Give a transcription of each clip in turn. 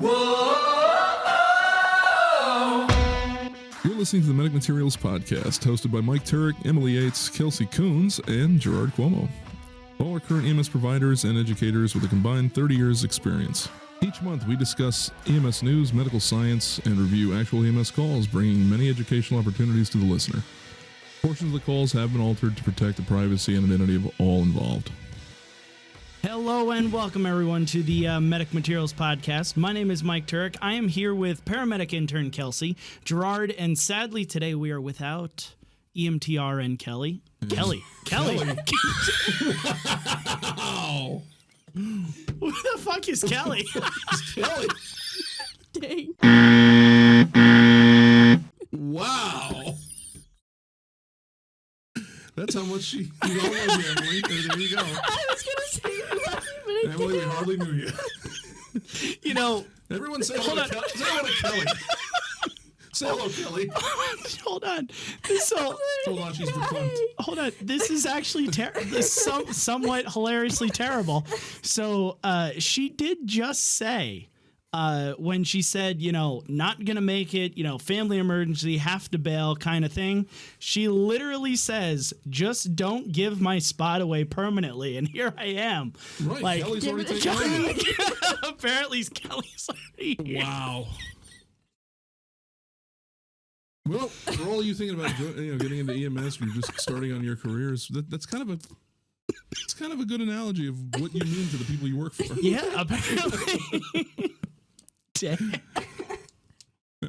You're listening to the Medic Materials Podcast, hosted by Mike Turek, Emily Yates, Kelsey Coons, and Gerard Cuomo. All are current EMS providers and educators with a combined 30 years experience. Each month, we discuss EMS news, medical science, and review actual EMS calls, bringing many educational opportunities to the listener. Portions of the calls have been altered to protect the privacy and identity of all involved. Hello and welcome everyone to the Medic Materials Podcast. My name is Mike Turek. I am here with paramedic intern Kelsey, Gerard, and sadly today we are without EMTRN Kelly. Kelly. Wow. Who the fuck is Kelly? Kelly. Dang. Wow. That's how much you all love you, Emily. There you go. I was going to say you love me, but I Emily, we hardly knew you. You know, Everyone say hello to Kelly. Say hello, Kelly. hold on. Hold on, she's verklempt. Hold on. This is actually somewhat hilariously terrible. So she did just say when she said, not going to make it, family emergency, have to bail kind of thing. She literally says, just don't give my spot away permanently. And here I am. Right. Like, Kelly's already taken over. Apparently Kelly's already here. Wow. Well, for all you thinking about getting into EMS or you're just starting on your careers, that's kind of a good analogy of what you mean to the people you work for. Yeah, apparently. Dang.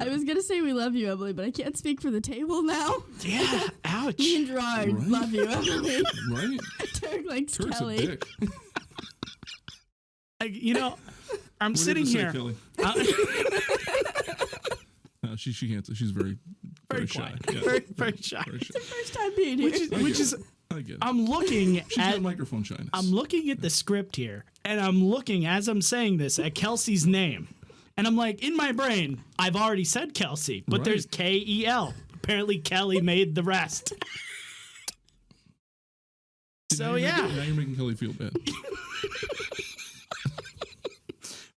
I was going to say we love you, Emily, but I can't speak for the table now. Yeah, ouch. Me and Gerard love you, Emily. Right? Turk likes Turk's Kelly. a dick. I'm sitting here. Kelly? No, she can't. She's very shy. Quiet. Yeah. Very shy. Very shy. It's the first time being here. I get it. I'm looking She's at got microphone shyness. I'm looking at the script here, and I'm looking as I'm saying this at Kelsey's name, and I'm like, in my brain, I've already said Kelsey, but there's K-E-L. Apparently, Kelly made the rest. So yeah, now you're making Kelly feel bad.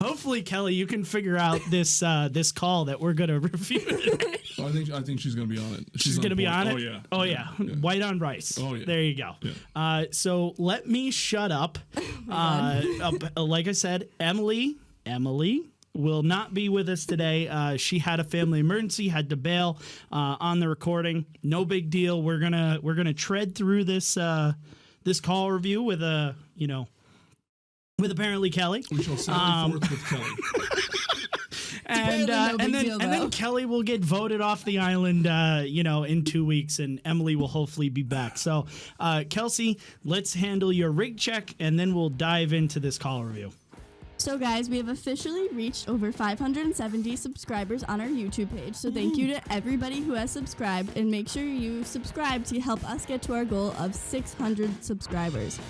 hopefully, Kelly, you can figure out this call that we're gonna review today. Oh, I think she's gonna be on it. She's gonna be on it. Oh yeah. Oh yeah. White on rice. Oh yeah. There you go. Yeah. So let me shut up. Like I said, Emily will not be with us today. She had a family emergency, had to bail on the recording. No big deal. We're gonna tread through this call review with with apparently Kelly. We shall sally forth with Kelly. And then Kelly will get voted off the island, in 2 weeks, and Emily will hopefully be back. So, Kelsey, let's handle your rig check, and then we'll dive into this call review. So, guys, we have officially reached over 570 subscribers on our YouTube page. So thank you to everybody who has subscribed, and make sure you subscribe to help us get to our goal of 600 subscribers.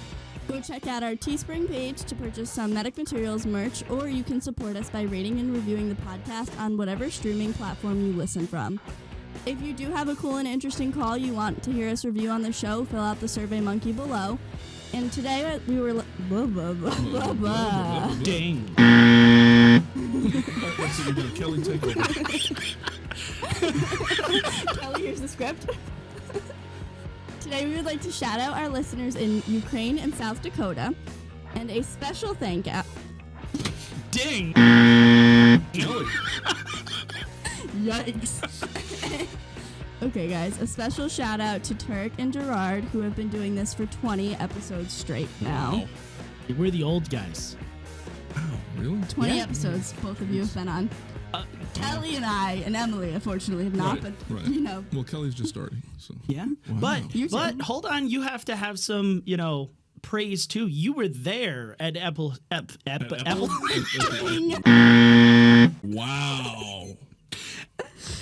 Go check out our Teespring page to purchase some Medic Materials merch, or you can support us by rating and reviewing the podcast on whatever streaming platform you listen from. If you do have a cool and interesting call you want to hear us review on the show, fill out the Survey Monkey below. And today we were... Blah, blah, blah, blah, blah. Dang. That's what you do. Kelly, take over. Kelly, here's the script. Today we would like to shout out our listeners in Ukraine and South Dakota, and a special thank you. Ding. Kelly. Yikes. Okay, guys, a special shout out to Turk and Gerard, who have been doing this for 20 episodes straight now. Wow. We're the old guys. Wow, really? 20 Yeah. episodes both of you have been on. Kelly and I and Emily, unfortunately, have not, Right, but, right. Well, Kelly's just starting, so. Yeah. Wow. But hold on, you have to have some, praise too. You were there at Wow.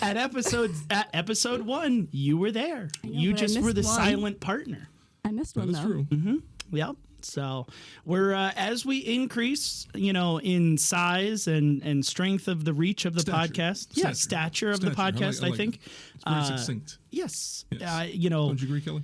At episode 1, you were there. You but I just were missed the one. silent partner. I missed That one, is though. true. Mm-hmm. Yep. So we're as we increase, in size and strength of the reach of the podcast. Yeah, stature of the podcast. I think. It's very succinct. Yes. Yes. Don't you agree, Kelly?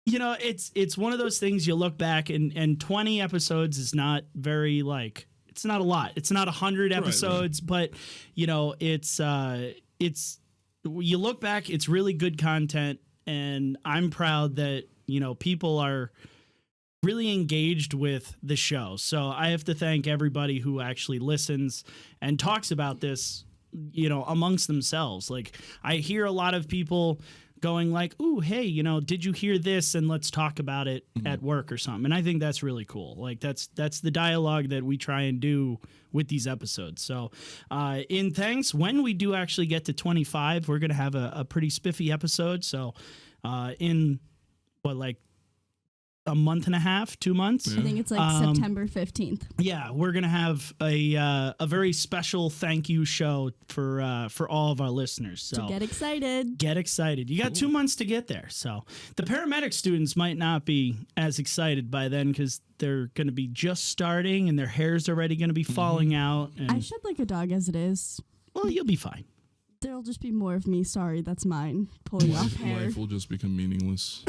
You know, it's one of those things you look back and 20 episodes is not very like, it's not a lot. It's not 100 episodes, but you know, it's you look back, it's really good content, and I'm proud that, you know, people are really engaged with the show. So I have to thank everybody who actually listens and talks about this, you know, amongst themselves. Like, I hear a lot of people going like, ooh, hey, you know, did you hear this? And let's talk about it at work or something. And I think that's really cool. Like, that's the dialogue that we try and do with these episodes. So in thanks, when we do actually get to 25, we're going to have a pretty spiffy episode. So in what, like a month and a half, 2 months? I think it's like September 15th. Yeah, we're going to have a very special thank you show for all of our listeners. So get excited. Get excited. You got 2 months to get there. So the paramedic students might not be as excited by then because they're going to be just starting and their hair's already going to be falling out. And, I shed like a dog as it is. well, you'll be fine. There'll just be more of me. Sorry, that's mine. Pulling off hair. Life will just become meaningless.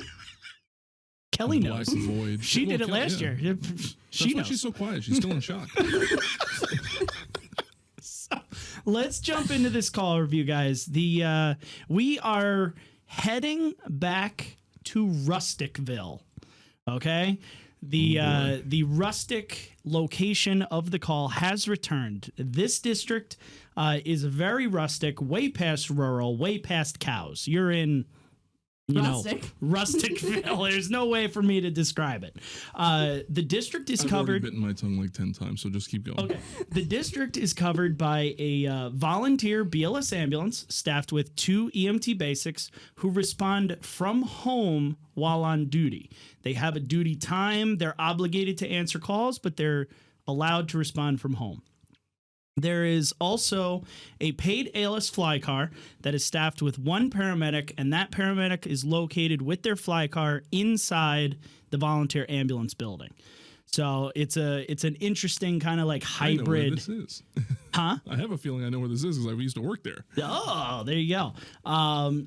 Kelly knows. Black and void. She did it Kelly, last year. That's She why knows. she's so quiet. She's still in shock. So, let's jump into this call review, guys. We are heading back to Rusticville. Okay, the rustic location of the call has returned. This district is very rustic, way past rural, way past cows. You're in, you Rustic. know, Rusticville. There's no way for me to describe it. The district is I've already covered. bitten my tongue like 10 times, so just keep going. Okay. The district is covered by a volunteer BLS ambulance staffed with 2 EMT basics who respond from home while on duty. They have a duty time. They're obligated to answer calls, but they're allowed to respond from home. There is also a paid ALS fly car that is staffed with 1 paramedic, and that paramedic is located with their fly car inside the volunteer ambulance building. So it's an interesting kind of like I know where hybrid. this is. Huh? I have a feeling I know where this is because I used to work there. Oh, there you go.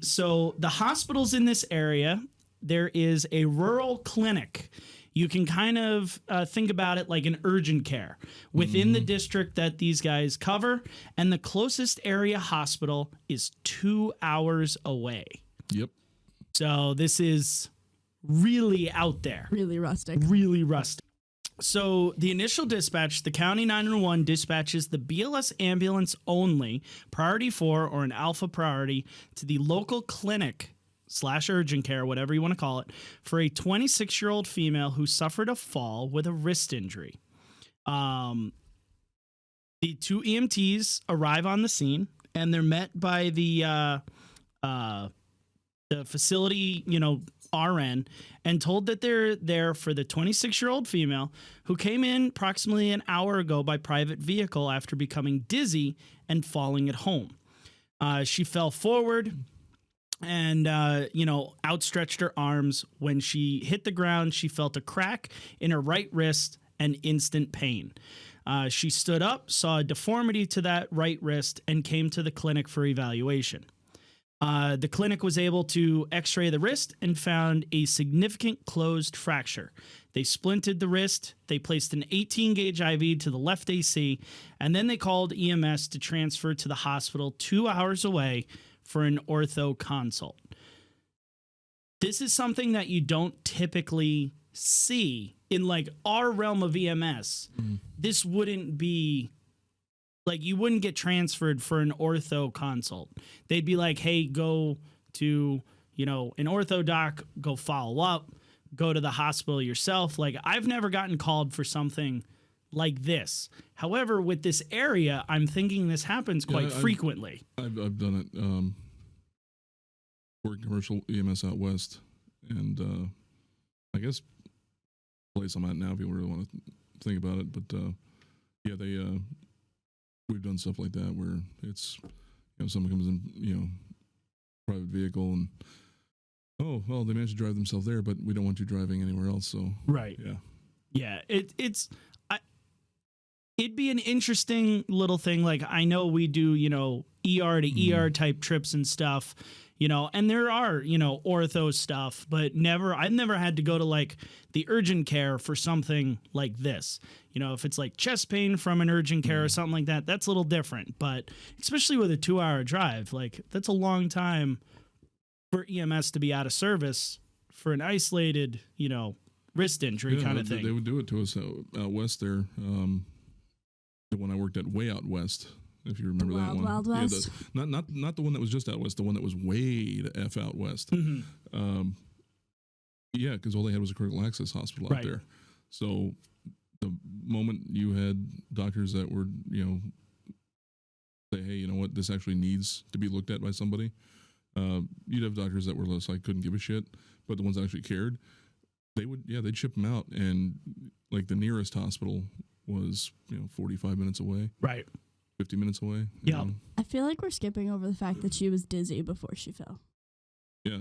So the hospitals in this area, there is a rural clinic. You can kind of think about it like an urgent care within the district that these guys cover. And the closest area hospital is 2 hours away. Yep. So this is really out there. Really rustic. Really rustic. So the initial dispatch, the County 911 dispatches the BLS ambulance only, priority 4 or an alpha priority, to the local clinic / urgent care, whatever you want to call it, for a 26-year-old female who suffered a fall with a wrist injury. The 2 EMTs arrive on the scene, and they're met by the facility, you know, RN, and told that they're there for the 26-year-old female who came in approximately an hour ago by private vehicle after becoming dizzy and falling at home. She fell forward and, outstretched her arms. When she hit the ground, she felt a crack in her right wrist and instant pain. She stood up, saw a deformity to that right wrist, and came to the clinic for evaluation. The clinic was able to x-ray the wrist and found a significant closed fracture. They splinted the wrist, they placed an 18-gauge IV to the left AC, and then they called EMS to transfer to the hospital 2 hours away for an ortho consult. This is something that you don't typically see in like our realm of EMS. This wouldn't be like, you wouldn't get transferred for an ortho consult. They'd be like, hey, go to, you know, an ortho doc, go follow up, go to the hospital yourself. Like, I've never gotten called for something like this. However, with this area, I'm thinking this happens quite frequently. I've done it. Worked commercial EMS out west, and I guess the place I'm at now, if you really want to think about it, but yeah, we've done stuff like that where it's, you know, someone comes in, you know, private vehicle, and oh well, they managed to drive themselves there, but we don't want you driving anywhere else. So right, yeah, it'd be an interesting little thing. Like, I know we do, you know, ER to ER type trips and stuff, you know, and there are, you know, ortho stuff, but I've never had to go to like the urgent care for something like this. You know, if it's like chest pain from an urgent care or something like that, that's a little different. But especially with a 2-hour drive, like that's a long time for EMS to be out of service for an isolated, you know, wrist injury kind of thing. They would do it to us out west there. When I worked at Way Out West, if you remember that one. Wild West. Yeah, not the one that was just out west, the one that was way the F out west. Mm-hmm. Yeah, because all they had was a critical access hospital out there. So the moment you had doctors that were, you know, say, hey, you know what, this actually needs to be looked at by somebody, you'd have doctors that were less like couldn't give a shit, but the ones that actually cared, they'd ship them out, and like the nearest hospital was, you know, 45 minutes away. Right. 50 minutes away. Yeah. I feel like we're skipping over the fact that she was dizzy before she fell. Yeah,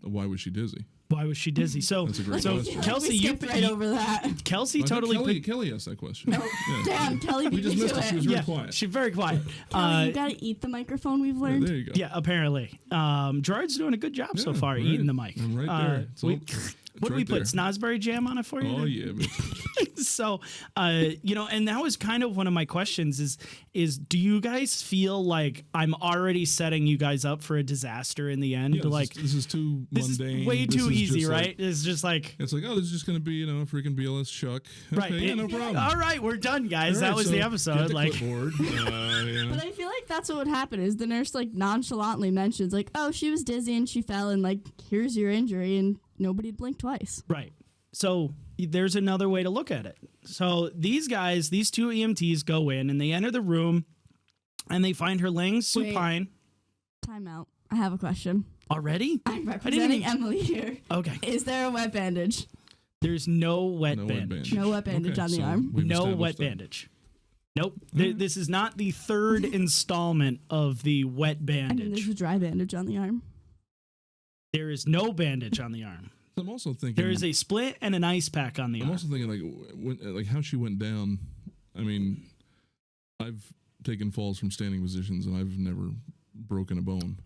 why was she dizzy? Why was she dizzy? So, That's a great question. Kelsey, we skipped right over that. Kelsey totally Kelly asked that question. No, damn, Kelly beat We just me missed to it. She was it. very quiet. She's very quiet. Kelly, you gotta eat the microphone. We've learned. There you go. Yeah, apparently. Gerard's doing a good job so far eating the mic. I'm right there. What do we put? Snosberry jam on it for you? Oh, yeah. So, you know, and that was kind of one of my questions is do you guys feel like I'm already setting you guys up for a disaster in the end? Yeah, this is too mundane. Is way too easy, right? Like, it's just like... It's like, oh, this is just going to be, you know, a freaking BLS Chuck. Okay, right. Yeah, no problem. All right, we're done, guys. Right, that was the episode. Get the like, clipboard. Yeah. But I feel like that's what would happen is the nurse like nonchalantly mentions like, oh, she was dizzy and she fell and like, here's your injury, and nobody'd blink twice. Right. So there's another way to look at it. So these guys, these two EMTs go in and they enter the room and they find her laying supine. Time out. I have a question. Already? I'm representing even... Emily here. Okay. Is there a wet bandage? There's no wet bandage. No wet bandage on the arm. No wet bandage. Nope. This is not the third installment of the wet bandage. I mean, there's a dry bandage on the arm. There is no bandage on the arm. I'm also thinking there is a splint and an ice pack on the arm. I'm also thinking like how she went down. I mean, I've taken falls from standing positions and I've never broken a bone.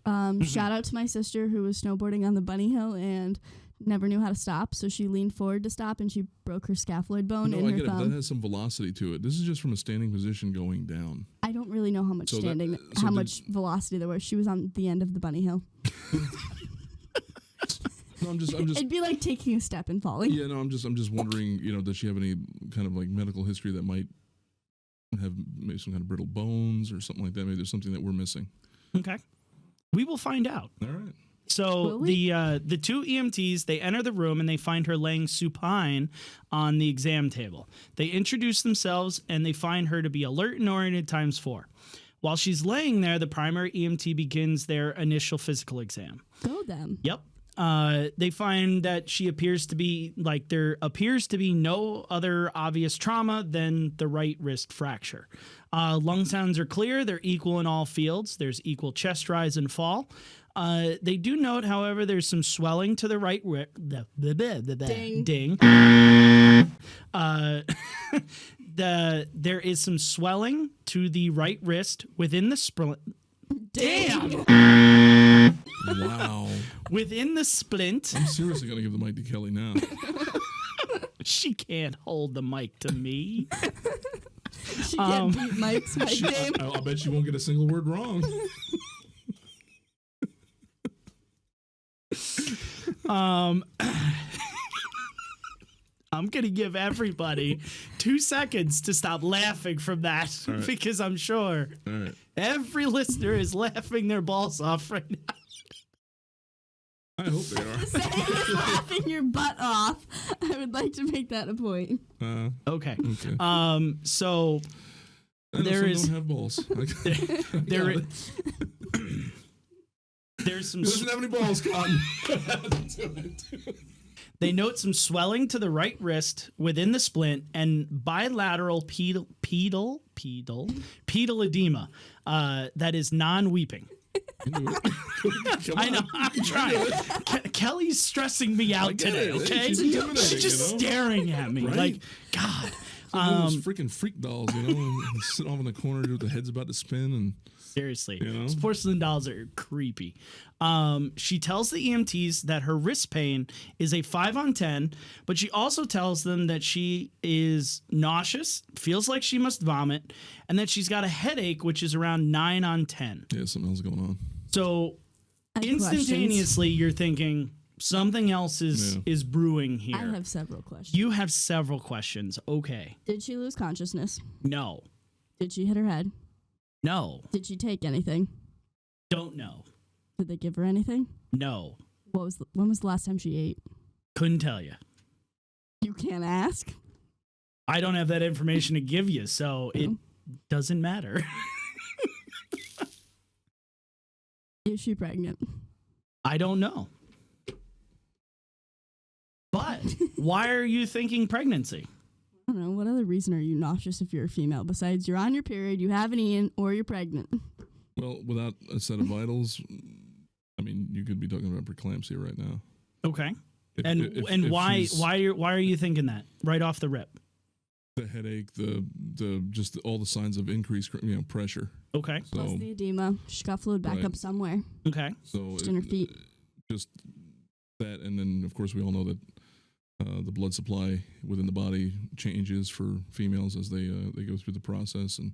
Shout out to my sister who was snowboarding on the bunny hill and never knew how to stop, so she leaned forward to stop and she broke her scaphoid bone in her get thumb. It, but that has some velocity to it. This is just from a standing position going down. I don't really know how much much velocity there was. She was on the end of the bunny hill. No, I'm just. It'd be like taking a step and falling. Yeah, no, I'm just wondering. You know, does she have any kind of like medical history that might have maybe some kind of brittle bones or something like that? Maybe there's something that we're missing. Okay, we will find out. All right. So the two EMTs, they enter the room and they find her laying supine on the exam table. They introduce themselves and they find her to be alert and oriented ×4. While she's laying there, the primary EMT begins their initial physical exam. Go them. Yep. They find that she appears to be there appears to be no other obvious trauma than the right wrist fracture. Lung sounds are clear. They're equal in all fields. There's equal chest rise and fall. They do note, however, there's some swelling to the right wrist. Ding. There is some swelling to the right wrist within the splint. Damn. Wow. Within the splint. I'm seriously going to give the mic to Kelly now. She can't hold the mic to me. She can't beat Mike's mic game. I'll bet she won't get a single word wrong. I'm going to give everybody 2 seconds to stop laughing from that because I'm sure every listener is laughing their balls off right now. I hope they are. Saying laughing your butt off. I would like to make that a point. Okay. So there is. Don't have balls. There's some. He doesn't have any balls, Cotton. They note some swelling to the right wrist within the splint and bilateral pedal edema that is non-weeping. I know. I'm trying. Kelly's stressing me out today. Okay, she's just staring at me like, God. It's like one of those freaking freak dolls, you know, sit off in the corner with the head's about to spin and. Seriously, You know? those porcelain dolls are creepy. She tells the EMTs that her wrist pain is a 5 on 10, but she also tells them that she is nauseous, feels like she must vomit, and that she's got a headache, which is around 9 on 10. Yeah, something else going on. So I have instantaneously, you're thinking something else is brewing here. I have several questions. You have several questions. Okay. Did she lose consciousness? No. Did she hit her head? No. Did she take anything? Don't know. Did they give her anything? No. When was the last time she ate? Couldn't tell you. You can't ask. I don't have that information to give you, so it doesn't matter. Is she pregnant? I don't know. But why are you thinking pregnancy? I don't know. What other reason are you nauseous if you're a female besides you're on your period, you haven't eaten, or you're pregnant? Well, without a set of vitals, I mean, you could be talking about preeclampsia right now. Okay. If Why are you thinking that right off the rip? the headache, the just all the signs of increased pressure. Okay. So, Plus the edema. She's got fluid back Right. up somewhere. Okay. so Just in her feet. just that, and then of course we all know that the blood supply within the body changes for females as they go through the process, and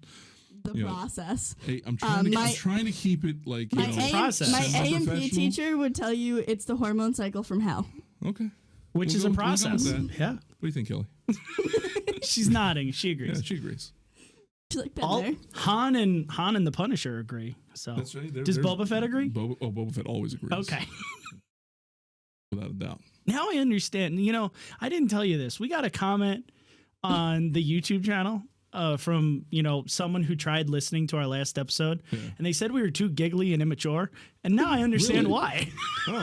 The process. hey, I'm trying to keep it like My, process. my AMP professional. teacher would tell you it's the hormone cycle from hell. Okay. Which We'll is go- a we'll go with process. that. Yeah. What do you think, Kelly? She's nodding. She agrees. Yeah, she agrees. She's like, been All, there. Han and the Punisher agree. So That's right. does Boba Fett agree? Boba Fett always agrees. Okay. Without a doubt. Now I understand. I didn't tell you this. We got a comment on the YouTube channel from someone who tried listening to our last episode, and they said we were too giggly and immature. And now I understand Really? why.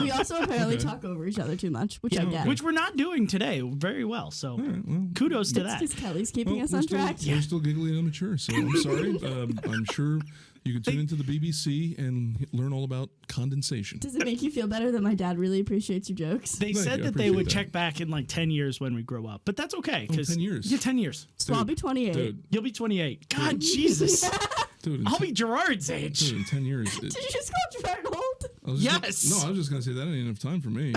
We also apparently talk over each other too much, which I get. Which we're not doing today very well. So All right, well, kudos to that. Because Kelly's keeping us we're on still, track. We're still giggly and immature, so I'm sorry. I'm sure you can tune into the BBC and learn all about condensation. Does it make you feel better that my dad really appreciates your jokes? They Thank said you, I that they would appreciate that. check back in like 10 years when we grow up, but that's okay. 10 years? Yeah, 10 years. So I'll be 28. Dude, You'll be 28. God, Jesus. dude, in I'll ten- be Gerard's age. dude, in 10 years. Did you just call Gerard old? I was just Yes. no, I was just going to say that ain't enough time for me.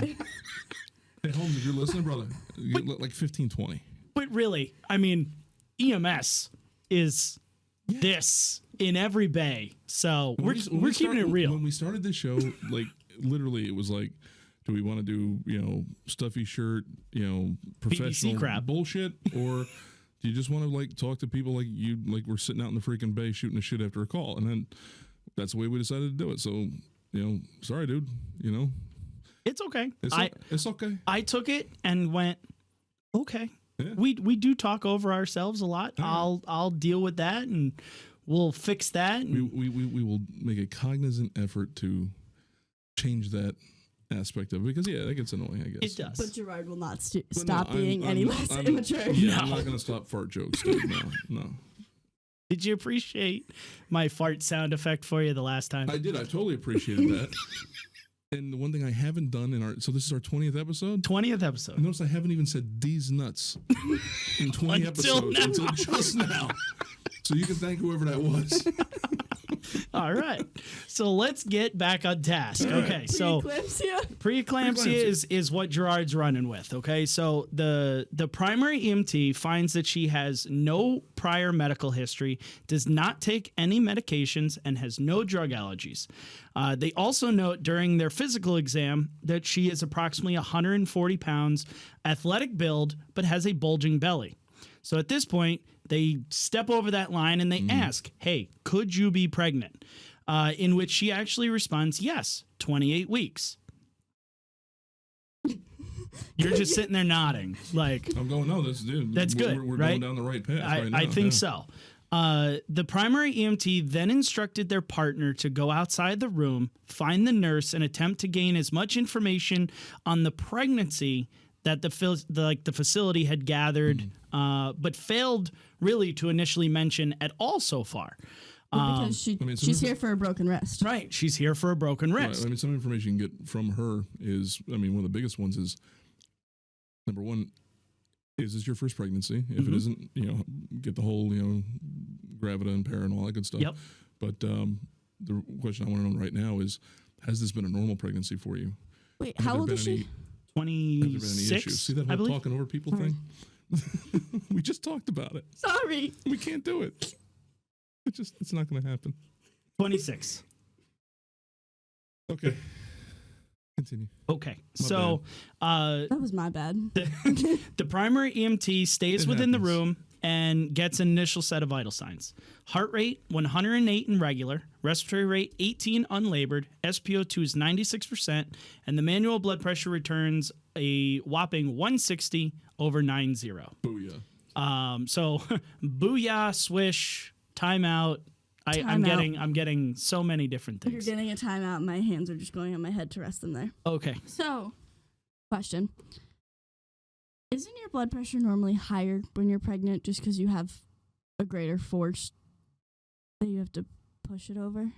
Hey, Holmes, if you're listening, brother, you get like 15, 20. But really, I mean, EMS is this in every bay. So When we're keeping it real. When we started this show, like literally, it was like, do we want to do stuffy shirt, professional crap. bullshit, or do you just want to like talk to people like we're sitting out in the freaking bay shooting the shit after a call, and then that's the way we decided to do it. So sorry, dude, It's okay. it's okay. I took it and went, okay. Yeah. We do talk over ourselves a lot. I'll deal with that and we'll fix that. And We will make a cognizant effort to change that aspect of it, because that gets annoying, I guess. it does. But Gerard will not But stop no, being any less immature. Yeah, I'm No. not gonna stop fart jokes, dude. No. Did you appreciate my fart sound effect for you the last time? I did. I totally appreciated that. And the one thing I haven't done so this is our 20th episode. 20th episode. Notice I haven't even said these nuts in 20 Until episodes now. until just now. So you can thank whoever that was. All right. So let's get back on task. Okay. So Preeclampsia? preeclampsia is what Gerard's running with. Okay. So the primary EMT finds that she has no prior medical history, does not take any medications, and has no drug allergies. They also note during their physical exam that she is approximately 140 pounds, athletic build, but has a bulging belly. So at this point, they step over that line and they ask, hey, could you be pregnant? In which she actually responds, yes, 28 weeks. You're just sitting there nodding. Like, I'm going, no, that's good, We're right? going down the right path right now. I think yeah. so. The primary EMT then instructed their partner to go outside the room, find the nurse, and attempt to gain as much information on the pregnancy that the facility had gathered, but failed really to initially mention at all so far. Because she's here for a broken wrist. Right, she's here for a broken Right. wrist. I mean, some information you can get from her is, one of the biggest ones is, number one, is this your first pregnancy? If it isn't, get the whole, gravida and para and all that good stuff. Yep. But the question I want to know right now is, has this been a normal pregnancy for you? Wait, Have how there old been is she? Have there been any 26. issues? See that I whole believe. talking over people Sorry. thing? We just talked about it. Sorry. We can't do it. It's not going to happen. 26. Okay. Continue. Okay. My So That was my bad. the primary EMT stays It within the happens. room and gets an initial set of vital signs. Heart rate 108 in regular, respiratory rate 18 unlabored, SpO2 is 96%, and the manual blood pressure returns a whopping 160 over 90. Booyah. So booyah, swish, timeout. I'm getting so many different You're things. getting a timeout. My hands are just going on my head to rest them there. Okay. So, question. Isn't your blood pressure normally higher when you're pregnant just because you have a greater force that you have to push it over?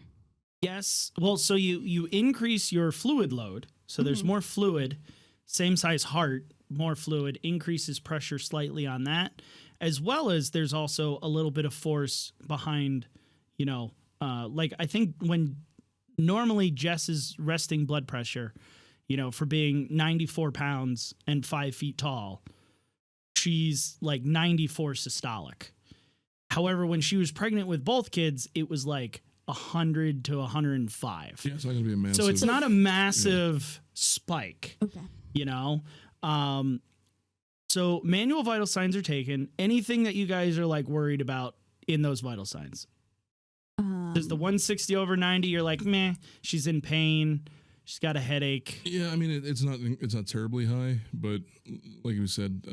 Yes. Well, so you increase your fluid load. So there's more fluid, same size heart, more fluid, increases pressure slightly on that, as well as there's also a little bit of force behind, like I think when normally Jess's resting blood pressure, for being 94 pounds and 5 feet tall, she's like 94 systolic. However, when she was pregnant with both kids, it was like 100 to 105. Yeah, it's not going to be a massive. So it's not a massive spike, Okay. So manual vital signs are taken. Anything that you guys are like worried about in those vital signs? Does the 160 over 90, you're like, meh, she's in pain. She's got a headache. Yeah, I mean it's not terribly high, but like you said,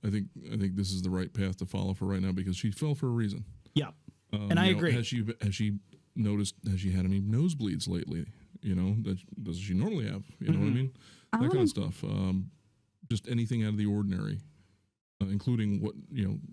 I think this is the right path to follow for right now because she fell for a reason. Yeah, and I agree. Has she noticed? Has she had any nosebleeds lately? That does she normally have? You know what I mean? That kind of stuff. Just anything out of the ordinary, including what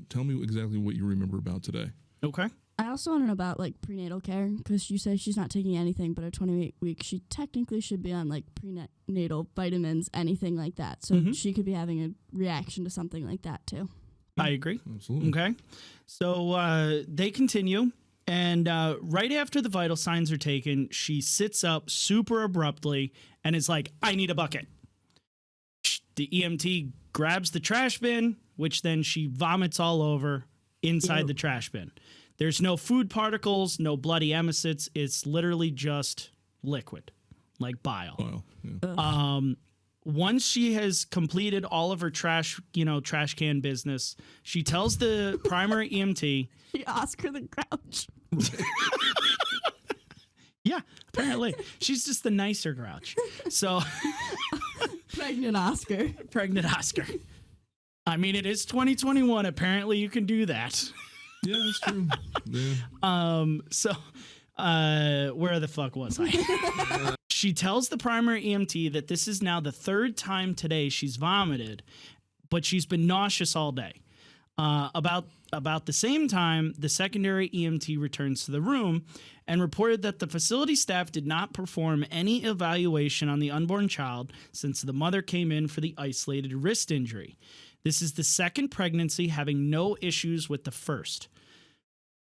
Tell me exactly what you remember about today. Okay. I also want to know about like prenatal care because you say she's not taking anything, but at 28 weeks she technically should be on like prenatal vitamins, anything like that. So she could be having a reaction to something like that too. I agree. Absolutely. Okay. So they continue, and right after the vital signs are taken, she sits up super abruptly and is like, "I need a bucket." The EMT grabs the trash bin, which then she vomits all over inside the trash bin. There's no food particles, no bloody emesis. It's literally just liquid, like bile. Wow. Yeah. Once she has completed all of her trash can business, she tells the primary EMT. She Oscar the Grouch. Yeah, apparently. She's just the nicer Grouch. So Pregnant Oscar. Pregnant Oscar. I mean, it is 2021. Apparently you can do that. Yeah, that's true. Yeah. So where the fuck was I? She tells the primary EMT that this is now the third time today she's vomited, but she's been nauseous all day. About the same time, the secondary EMT returns to the room and reported that the facility staff did not perform any evaluation on the unborn child since the mother came in for the isolated wrist injury. This is the second pregnancy having no issues with the first.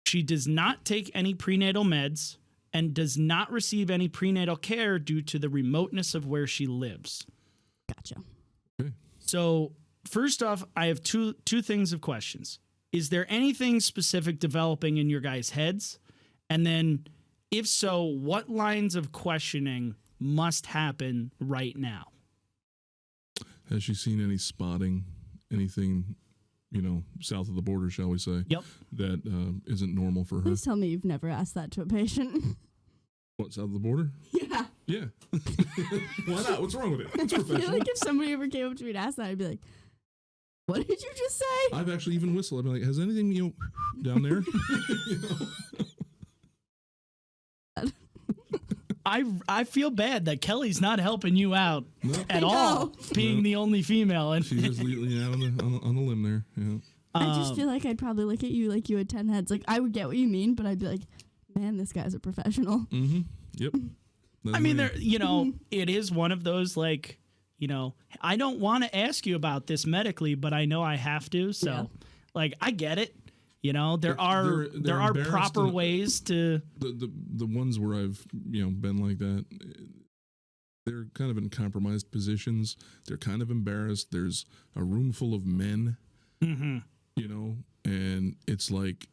She does not take any prenatal meds and does not receive any prenatal care due to the remoteness of where she lives. Gotcha. Okay. So first off, I have two things of questions. Is there anything specific developing in your guys' heads? And then if so, what lines of questioning must happen right now? Has she seen any spotting? Anything, south of the border, shall we say? Yep. That isn't normal for her. Please tell me you've never asked that to a patient. What, south of the border? Yeah. Yeah. Why not? What's wrong with it? It's I feel professional. like if somebody ever came up to me and asked that, I'd be like, what did you just say? I've actually even whistled. I've been like, has anything, down there? I feel bad that Kelly's not helping you out at all, being the only female. And She's just leading out on the limb there. Yeah. I just feel like I'd probably look at you like you had 10 heads. Like, I would get what you mean, but I'd be like, man, this guy's a professional. Mm-hmm. Yep. I mean, it is one of those, like, I don't want to ask you about this medically, but I know I have to. So, like, I get it. You know, there are proper ways to the ones where I've been like that. They're kind of in compromised positions. They're kind of embarrassed. There's a room full of men, and it's like,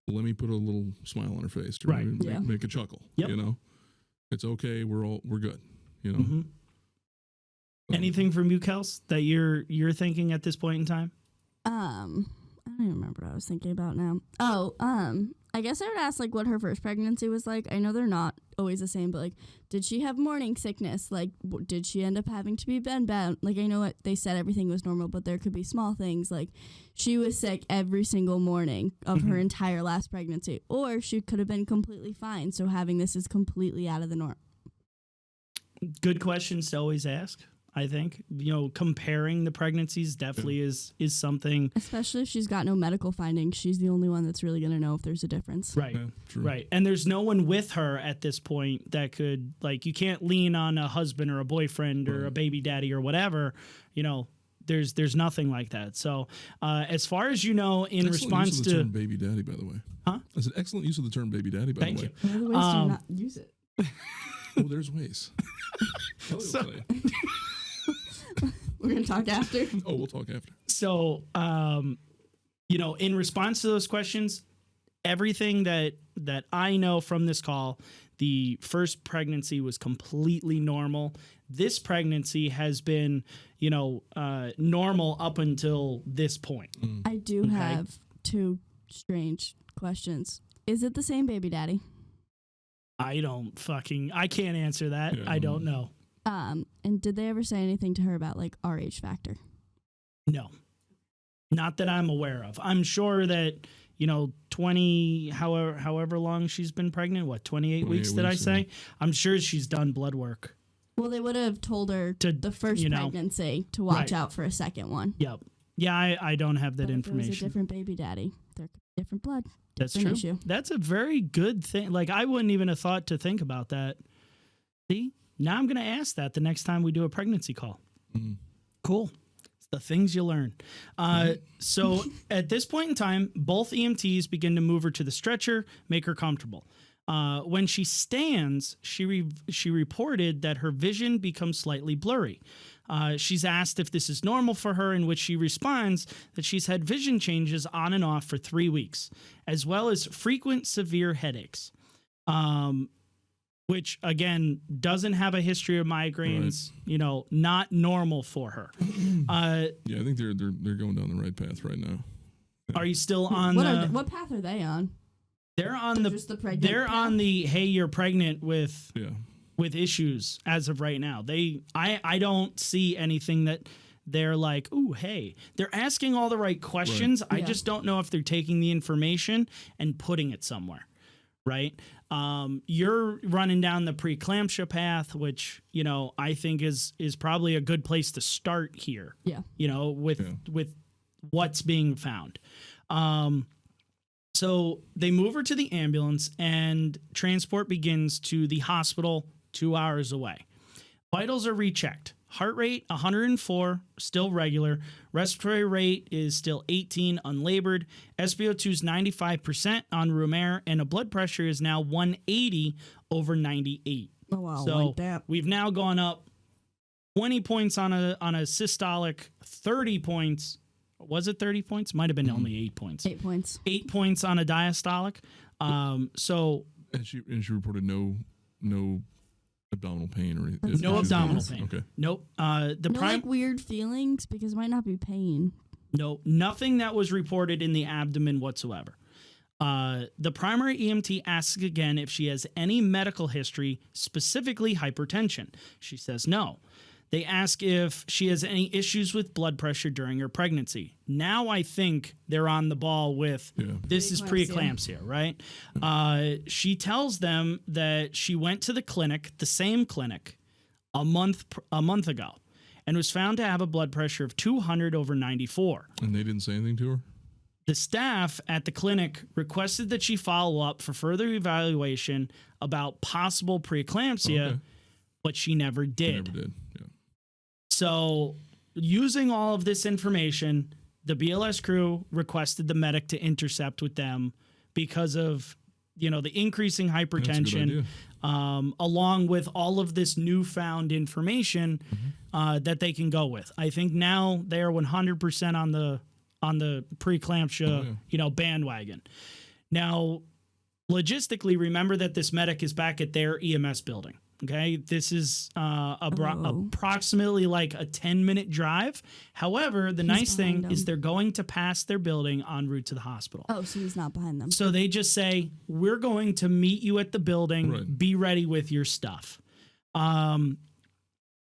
let me put a little smile on her face to make a chuckle. Yep. It's okay. We're good. Anything from you, Kels, that you're thinking at this point in time? I don't even remember what I was thinking about now. Oh, I guess I would ask like what her first pregnancy was like. I know they're not always the same, but like, did she have morning sickness? Like, did she end up having to be bedbound? Like, I know what they said everything was normal, but there could be small things like she was sick every single morning of her entire last pregnancy, or she could have been completely fine. So having this is completely out of the norm. Good questions to always ask. I think, comparing the pregnancies definitely is something. Especially if she's got no medical findings. She's the only one that's really going to know if there's a difference. Right. Yeah, right. And there's no one with her at this point that could, like, you can't lean on a husband or a boyfriend or a baby daddy or whatever. There's nothing like that. So as far as in excellent response use of the term baby daddy, by the way. Huh? That's an excellent use of the term baby daddy, by Thank the way. you. What are the ways to not use it? Oh, there's ways. We're going to talk after. Oh, we'll talk after. So, in response to those questions, everything that I know from this call, the first pregnancy was completely normal. This pregnancy has been, normal up until this point. I do have two strange questions. Is it the same baby daddy? I can't answer that. Yeah. I don't know. And did they ever say anything to her about like RH factor? No, not that I'm aware of. I'm sure that, 20, however long she's been pregnant, 28 weeks, did I say? I'm sure she's done blood work. Well, they would have told her the first pregnancy to watch out for a second one. Yep. Yeah, I don't have that information. If it was a different baby daddy, there could be different blood. That's true. Issue. That's a very good thing. Like, I wouldn't even have thought to think about that. See? Now I'm going to ask that the next time we do a pregnancy call. Cool. It's the things you learn. So at this point in time, both EMTs begin to move her to the stretcher, make her comfortable. When she stands, she reported that her vision becomes slightly blurry. She's asked if this is normal for her, in which she responds that she's had vision changes on and off for 3 weeks, as well as frequent severe headaches. Which, again, doesn't have a history of migraines, not normal for her. I think they're going down the right path right now. Are you still on what path are they on? They're on the hey, you're pregnant with issues as of right now. I don't see anything that they're like, ooh, hey. They're asking all the right questions. Right. I just don't know if they're taking the information and putting it somewhere. Right. You're running down the preeclampsia path, which, I think is probably a good place to start here. Yeah. With what's being found. So they move her to the ambulance and transport begins to the hospital 2 hours away. Vitals are rechecked. Heart rate, 104, still regular. Respiratory rate is still 18, unlabored. SpO2 is 95% on room air, and a blood pressure is now 180 over 98. Oh, wow. So like that. We've now gone up 20 points on a systolic, 30 points. Was it 30 points? Might have been only 8 points. 8 points. 8 points on a diastolic. And she reported no abdominal pain or anything. No abdominal pain. Okay. Nope. Like weird feelings because it might not be pain. No, nothing that was reported in the abdomen whatsoever. The primary EMT asks again if she has any medical history, specifically hypertension. She says no. They ask if she has any issues with blood pressure during her pregnancy. Now I think they're on the ball with this is preeclampsia, right? She tells them that she went to the clinic, the same clinic, a month ago, and was found to have a blood pressure of 200 over 94. And they didn't say anything to her? The staff at the clinic requested that she follow up for further evaluation about possible preeclampsia, but she never did. She never did, yeah. So using all of this information, the BLS crew requested the medic to intercept with them because of, the increasing hypertension, along with all of this newfound information that they can go with. I think now they are 100% on the preeclampsia, bandwagon. Now, logistically, remember that this medic is back at their EMS building. Okay, this is approximately like a 10-minute drive. However, the nice thing is they're going to pass their building en route to the hospital. Oh, so he's not behind them. So they just say, we're going to meet you at the building. Right. Be ready with your stuff.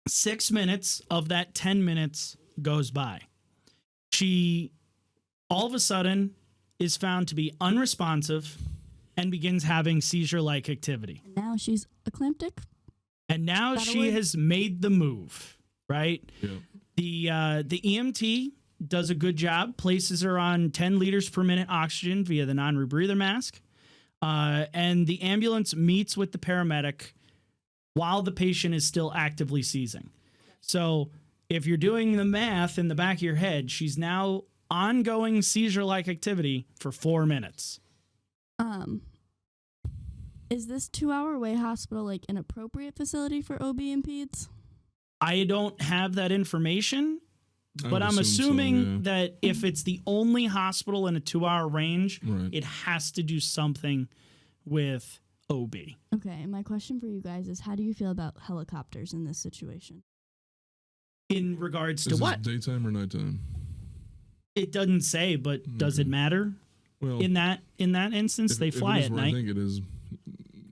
6 minutes of that 10 minutes goes by. She all of a sudden is found to be unresponsive and begins having seizure-like activity. And now she's eclamptic? And now she has made the move, right? Yeah. The EMT does a good job, places her on 10 liters per minute oxygen via the non-rebreather mask. And the ambulance meets with the paramedic while the patient is still actively seizing. So if you're doing the math in the back of your head, she's now ongoing seizure-like activity for 4 minutes. Is this 2-hour way hospital like an appropriate facility for OB and peds? I don't have that information, but I'm assuming that if it's the only hospital in a 2-hour range, it has to do something with OB. Okay, my question for you guys is, how do you feel about helicopters in this situation? In regards to what? Daytime or nighttime? It doesn't say, but does it matter? Well, in that instance, they fly at night. I think it is.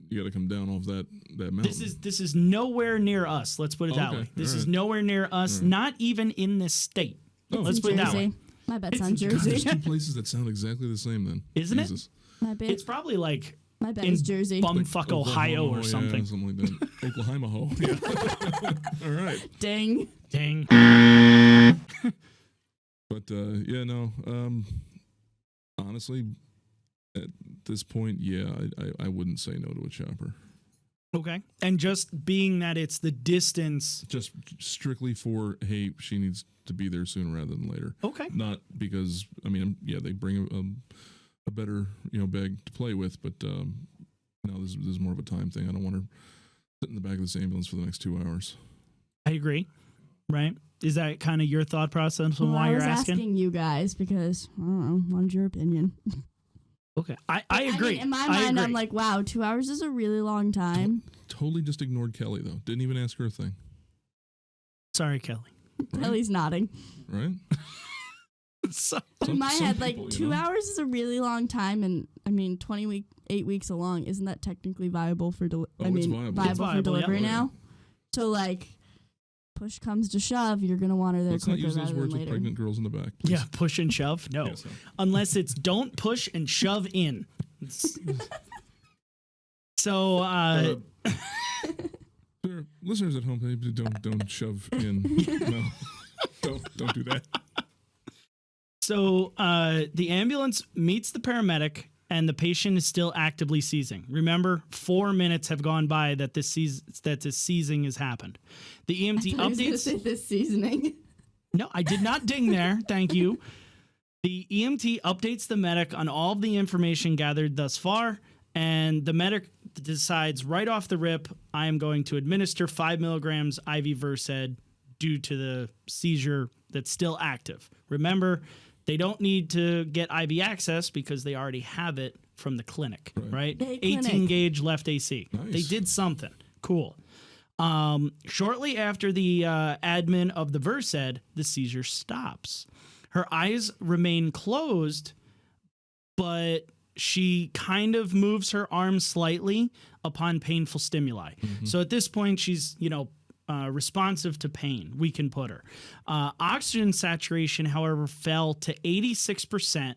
You got to come down off that mountain. This is nowhere near us. Let's put it that way. This is nowhere near us. Not even in this state. Let's put it that way. My bet's on Jersey. There's two places that sound exactly the same. Then isn't it? It's probably like my bet is Jersey, bumfuck like Ohio or something. Yeah, something like that. Oklahoma. Yeah. All right. Dang. But honestly, at this point, I wouldn't say no to a chopper. Okay. And just being that it's the distance. Just strictly for, hey, she needs to be there sooner rather than later. Okay. Not because, they bring a better, bag to play with, but no, this is more of a time thing. I don't want her sitting in the back of this ambulance for the next 2 hours. I agree. Right? Is that kind of your thought process on why you're asking? I was asking you guys because, I don't know, wanted your opinion. Okay. I agree. In my mind, I'm like, wow, 2 hours is a really long time. Totally just ignored Kelly, though. Didn't even ask her a thing. Sorry, Kelly. Right? Kelly's nodding. Right? In my head, like, 2 hours is a really long time, and 8 weeks along. Isn't that technically viable for viable for delivery now? So, like, push comes to shove, you're going to want her there quicker rather than later. Let's not use those words with pregnant girls in the back, please. Yeah, push and shove? No. Yes, unless it's don't push and shove in. So, listeners at home, don't shove in. No, don't do that. So, the ambulance meets the paramedic, and the patient is still actively seizing. Remember, 4 minutes have gone by that this seizing has happened. The EMT updates. Say this seasoning. No, I did not ding there. Thank you. The EMT updates the medic on all of the information gathered thus far, and the medic decides right off the rip, I am going to administer 5 milligrams IV Versed due to the seizure that's still active. Remember, they don't need to get IV access because they already have it from the clinic, right? 18 gauge left AC. Nice. They did something. Cool. Shortly after the admin of the Versed, the seizure stops. Her eyes remain closed, but she kind of moves her arm slightly upon painful stimuli. Mm-hmm. So at this point, she's, responsive to pain. We can put her. Oxygen saturation, however, fell to 86%,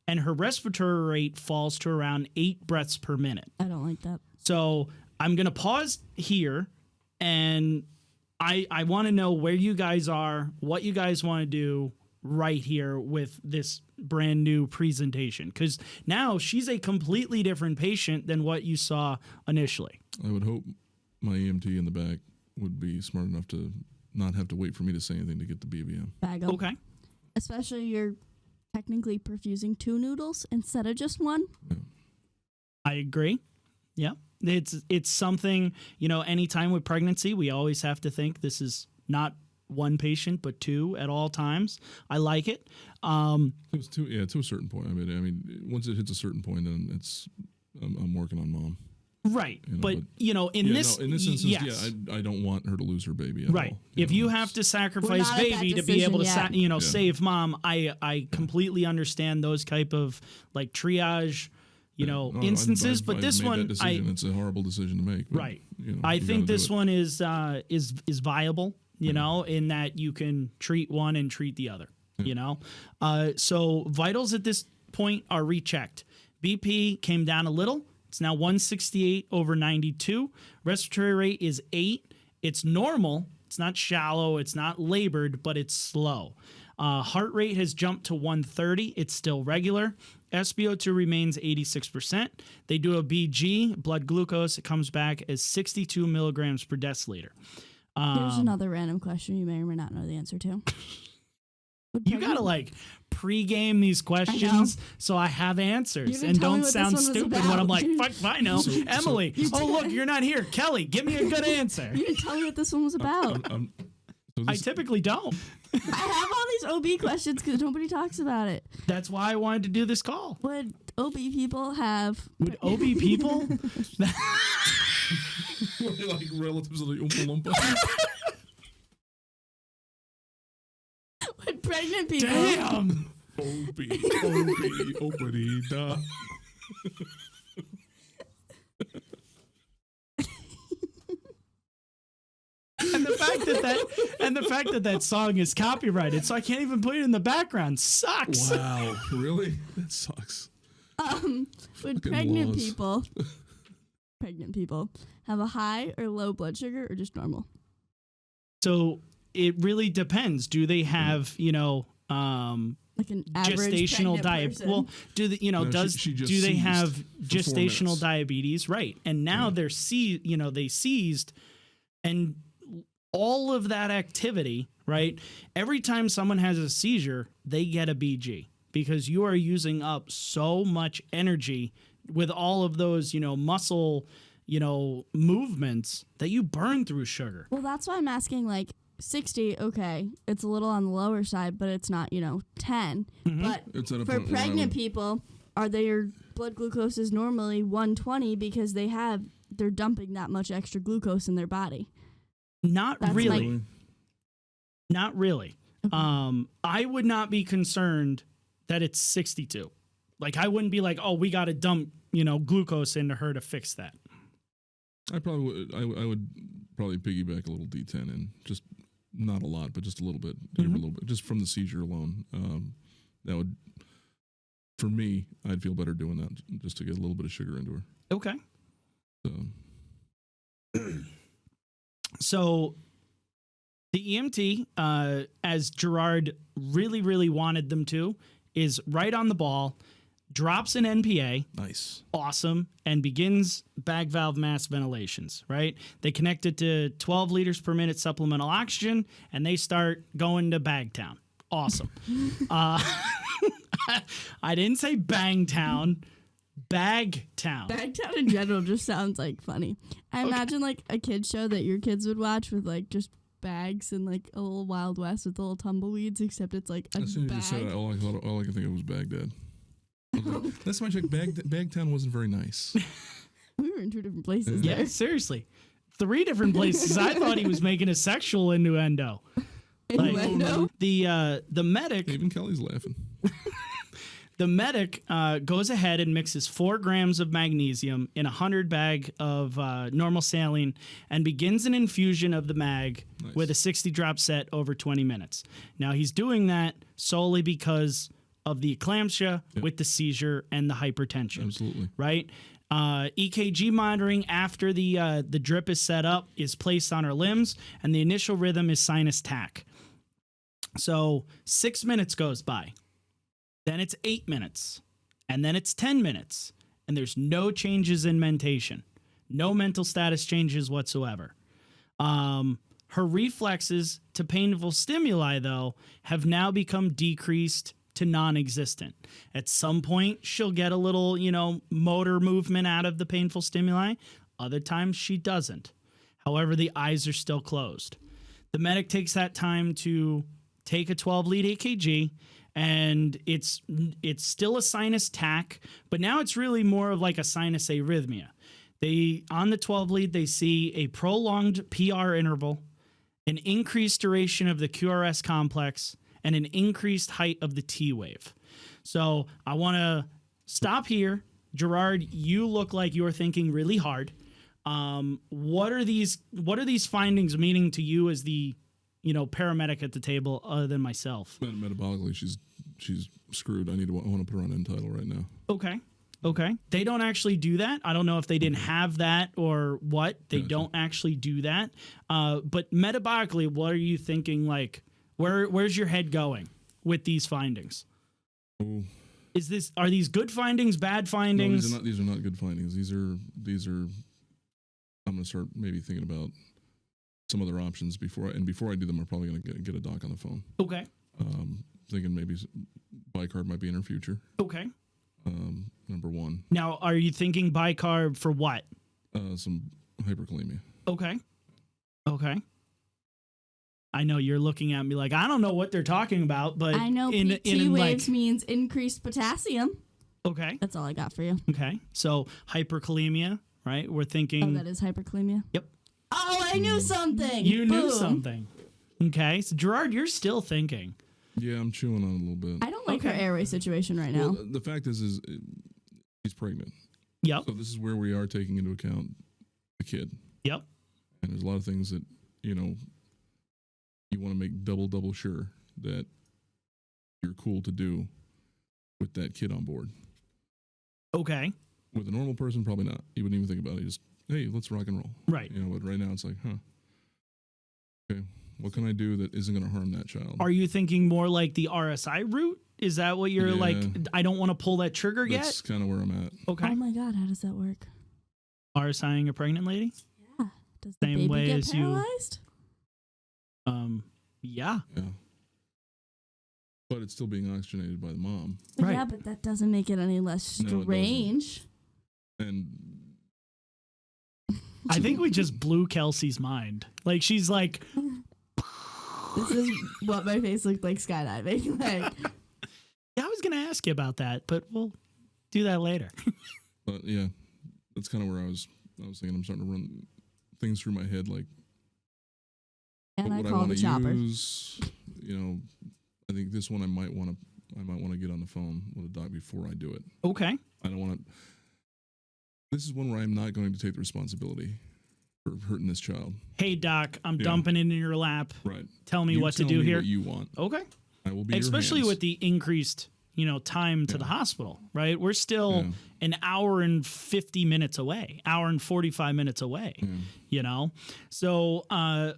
and her respiratory rate falls to around 8 breaths per minute. I don't like that. So I'm going to pause here, and I want to know where you guys are, what you guys want to do right here with this brand new presentation, because now she's a completely different patient than what you saw initially. I would hope my EMT in the back would be smart enough to not have to wait for me to say anything to get the BVM. Bag 'em. Okay. Especially you're technically perfusing 2 noodles instead of just 1. I agree. Yeah. It's something, anytime with pregnancy, we always have to think this is not 1 patient, but 2 at all times. I like it. It was to a certain point. I mean, once it hits a certain point, then I'm working on mom. Right. But in this instance, yes. I don't want her to lose her baby at all. If you have to sacrifice baby to be able to, save mom, I completely understand those type of like triage, instances. But this one, it's a horrible decision to make. But, right. I think this one is viable, in that you can treat one and treat the other, So vitals at this point are rechecked. BP came down a little. It's now 168/92. Respiratory rate is 8. It's normal. It's not shallow. It's not labored, but it's slow. Heart rate has jumped to 130. It's still regular. SpO2 remains 86%. They do a BG, blood glucose. It comes back as 62 milligrams per deciliter. Here's another random question you may or may not know the answer to. You gotta pre-game these questions so I have answers and don't sound stupid when I'm like, fuck, I know. Emily, look, you're not here. Kelly, give me a good answer. You didn't tell me what this one was about. I typically don't. I have all these OB questions because nobody talks about it. That's why I wanted to do this call. Would OB people have... Would OB people? Like relatives of the Oompa Loompa? Would pregnant people... Damn! Opity-da. And the fact that song is copyrighted, so I can't even put it in the background, sucks. Wow, really? That sucks. Would pregnant people have a high or low blood sugar or just normal? So it really depends. Do they have, like an average gestational diabetes? Well, do they, No, do they have gestational diabetes? Right. And now they seized, and all of that activity, right? Every time someone has a seizure, they get a BG because you are using up so much energy with all of those, muscle, movements that you burn through sugar. Well, that's why I'm asking, 60, okay, it's a little on the lower side, but it's not, 10. Mm-hmm. But for pregnant people, are their blood glucose is normally 120 because they're dumping that much extra glucose in their body? Not really. Not really. Okay. I would not be concerned that it's 62. I wouldn't be like, oh, we got to dump, glucose into her to fix that. I would probably piggyback a little D10 in, just not a lot, but just a little bit, a little bit, just from the seizure alone. That would, for me, I'd feel better doing that just to get a little bit of sugar into her. Okay. So the EMT, as Gerard really, really wanted them to, is right on the ball, drops an NPA. Nice. Awesome. And begins bag valve mask ventilations, right? They connect it to 12 liters per minute supplemental oxygen, and they start going to Bagtown. Awesome. I didn't say Bangtown. Bagtown. Bagtown in general just sounds funny. I imagine a kid show that your kids would watch with just bags and a little Wild West with little tumbleweeds, except it's a as soon as bag. you said it, all I could think of was Baghdad. That's why Bagtown wasn't very nice. We were in 2 different places. Yeah, there. Seriously. 3 different places. I thought he was making a sexual innuendo. Innuendo? The medic. Even Kelly's laughing. The medic goes ahead and mixes 4 grams of magnesium in 100 bag of normal saline and begins an infusion of the mag with a 60 drop set over 20 minutes. Now he's doing that solely because of the eclampsia with the seizure and the hypertension. Absolutely. Right? EKG monitoring after the drip is set up is placed on her limbs, and the initial rhythm is sinus tach. So 6 minutes goes by. Then it's 8 minutes, and then it's 10 minutes, and there's no changes in mentation, no mental status changes whatsoever. Her reflexes to painful stimuli, though, have now become decreased to non-existent. At some point, she'll get a little, motor movement out of the painful stimuli. Other times, she doesn't. However, the eyes are still closed. The medic takes that time to take a 12-lead EKG, and it's still a sinus tach, but now it's really more of like a sinus arrhythmia. On the 12-lead, they see a prolonged PR interval, an increased duration of the QRS complex, and an increased height of the T wave. So I want to stop here. Gerard, you look like you're thinking really hard. What are these findings meaning to you as the paramedic at the table, other than myself? Metabolically, she's screwed. I want to put her on end tidal right now. Okay. They don't actually do that. I don't know if they didn't have that or what. They don't actually do that. But metabolically, what are you thinking? Like, where's your head going with these findings? Oh. Are these good findings, bad findings? No, these are not good findings. These are. I'm going to start maybe thinking about some other options before I do them. I'm probably going to get a doc on the phone. Okay. Thinking maybe bicarb might be in her future. Okay. Number one. Now, are you thinking bicarb for what? Some hyperkalemia. Okay. I know you're looking at me like, I don't know what they're talking about, but I know T waves means increased potassium. Okay. That's all I got for you. Okay. So hyperkalemia, right? We're thinking. Oh, that is hyperkalemia? Yep. Oh, I knew something. You knew something. Okay. So Gerard, you're still thinking. Yeah, I'm chewing on it a little bit. I don't like her airway situation right now. Well, the fact is she's pregnant. Yep. So this is where we are taking into account the kid. Yep. And there's a lot of things that, you want to make double sure that you're cool to do with that kid on board. Okay. With a normal person, probably not. You wouldn't even think about it. You just, hey, let's rock and roll. Right. But right now it's like, okay, what can I do that isn't going to harm that child? Are you thinking more like the RSI route? Is that what you're like, I don't want to pull that trigger yet? That's kind of where I'm at. Okay. Oh my God, how does that work? RSIing a pregnant lady? Yeah. Does the baby get paralyzed? Yeah. Yeah. But it's still being oxygenated by the mom. Right. Yeah, but that doesn't make it any less strange. And I think we just blew Kelsey's mind. Like, she's like, this is what my face looked like skydiving. Like, yeah, I was going to ask you about that, but we'll do that later. But yeah, that's kind of where I was thinking. I'm starting to run things through my head, like, and what I would I call want the to chopper. use? I think this one I might want to get on the phone with a doc before I do it. Okay. I don't want to. This is one where I'm not going to take the responsibility for hurting this child. Hey, doc, I'm dumping it in your lap. Right. Tell me what to do here. What you want. Okay. I will be especially your hands. with the increased, time to the hospital, right? We're still an hour and 50 minutes away, hour and 45 minutes away, So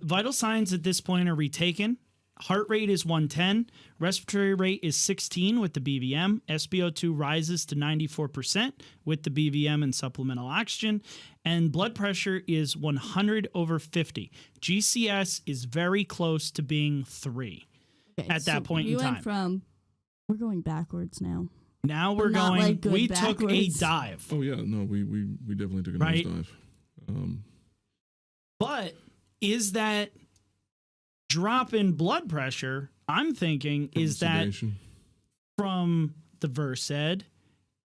vital signs at this point are retaken. Heart rate is 110. Respiratory rate is 16 with the BVM. SpO2 rises to 94% with the BVM and supplemental oxygen. And blood pressure is 100/50. GCS is very close to being 3 at that point in time. We're going backwards now. Now we're going, like we backwards. took a dive. Oh, yeah. No, we definitely took a nice dive. But is that drop in blood pressure, I'm thinking, is that from the Versed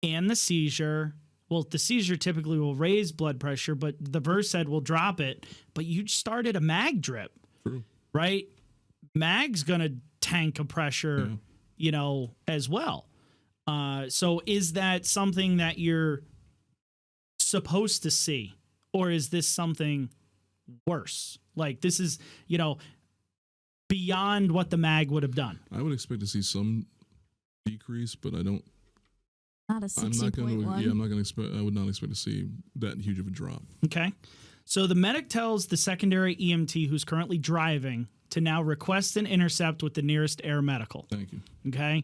and the seizure? Well, the seizure typically will raise blood pressure, but the Versed will drop it. But you started a mag drip, right? Mag's going to tank a pressure, as well. So is that something that you're supposed to see? Or is this something worse? Like, this is, beyond what the mag would have done. I would expect to see some decrease, but I don't. Not a 60.1. I'm not going to expect. I would not expect to see that huge of a drop. Okay. So the medic tells the secondary EMT who's currently driving to now request an intercept with the nearest air medical. Thank you. Okay.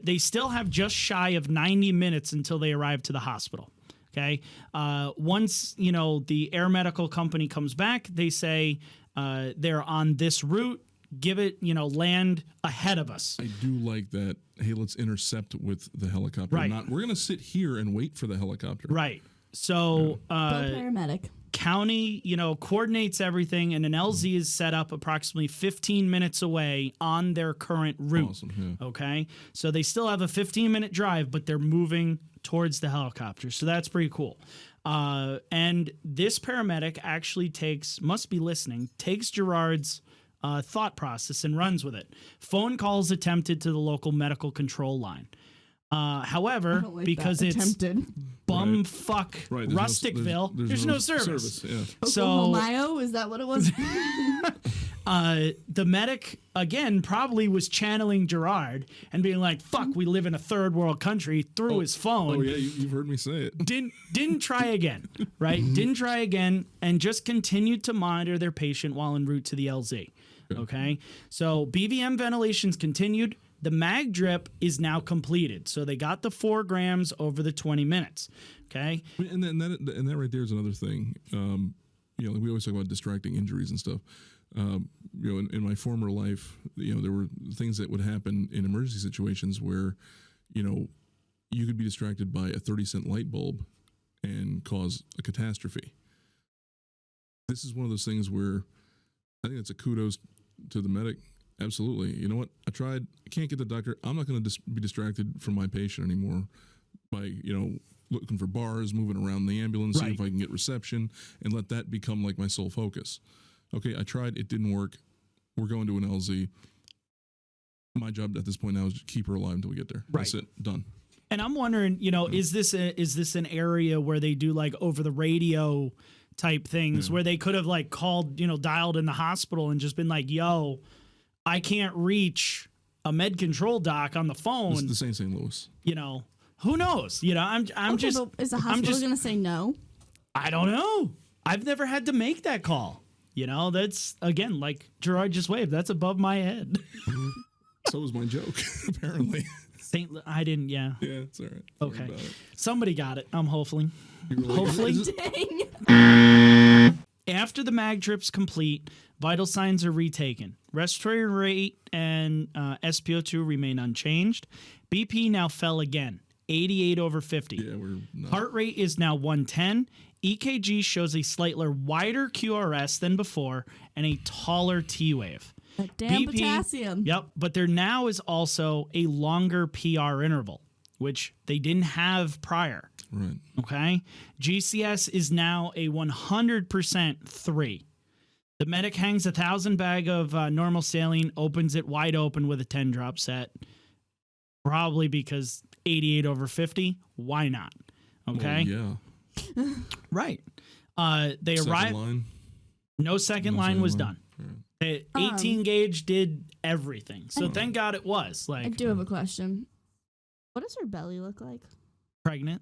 They still have just shy of 90 minutes until they arrive to the hospital. Okay. Once, the air medical company comes back, they say they're on this route. give it, land ahead of us. I do like that. Hey, let's intercept with the helicopter. Right. We're going to sit here and wait for the helicopter. Right. So, Go paramedic. county, coordinates everything, and an LZ is set up approximately 15 minutes away on their current route. Awesome. Yeah. Okay. So they still have a 15-minute drive, but they're moving towards the helicopter. So that's pretty cool. And this paramedic actually takes Gerard's thought process and runs with it. Phone calls attempted to the local medical control line. However, because it's attempted. bumfuck Rusticville, there's no service. Yeah. So, Ohio, is that what it was? the medic, again, probably was channeling Gerard and being like, fuck, we live in a third world country, through his phone. Oh, yeah, you've heard me say it. Didn't try again, right? Didn't try again, and just continued to monitor their patient while en route to the LZ. Okay? So BVM ventilations continued. The mag drip is now completed. So they got the 4 grams over the 20 minutes. Okay. And that right there is another thing. Like we always talk about distracting injuries and stuff. In my former life, there were things that would happen in emergency situations where, you could be distracted by a 30-cent light bulb and cause a catastrophe. This is one of those things where I think it's a kudos to the medic. Absolutely. You know what? I tried. I can't get the doctor. I'm not going to be distracted from my patient anymore by, looking for bars, moving around the ambulance, see if I can get reception, and let that become like my sole focus. Okay, I tried. It didn't work. We're going to an LZ. My job at this point now is to keep her alive until we get there. That's it. Done. And I'm wondering, is this an area where they do like over the radio type things where they could have like called, dialed in the hospital and just been like, yo, I can't reach a med control doc on the phone. It's the same St. Louis. Who knows? I'm okay, just. But is the hospital going to say no? I don't know. I've never had to make that call. That's again like Gerard just waved. That's above my head. So was my joke, apparently. I didn't. Yeah. Yeah, it's all right. Okay. Somebody got it. Hopefully. Hopefully. Dang. After the mag drip's complete, vital signs are retaken. Respiratory rate and SpO2 remain unchanged. BP now fell again, 88 over 50. Yeah, we're not. Heart rate is now 110. EKG shows a slightly wider QRS than before and a taller T wave. That damn potassium. Yep, but there now is also a longer PR interval, which they didn't have prior. Right. Okay. GCS is now a 100% 3. The medic hangs 1,000 bag of normal saline, opens it wide open with a 10-drop set. Probably because 88 over 50. Why not? Okay. Well, yeah. Right. They Second arrived. line. No second line was done. Right. 18 gauge did everything. So thank God it was. I do have a question. What does her belly look like? Pregnant.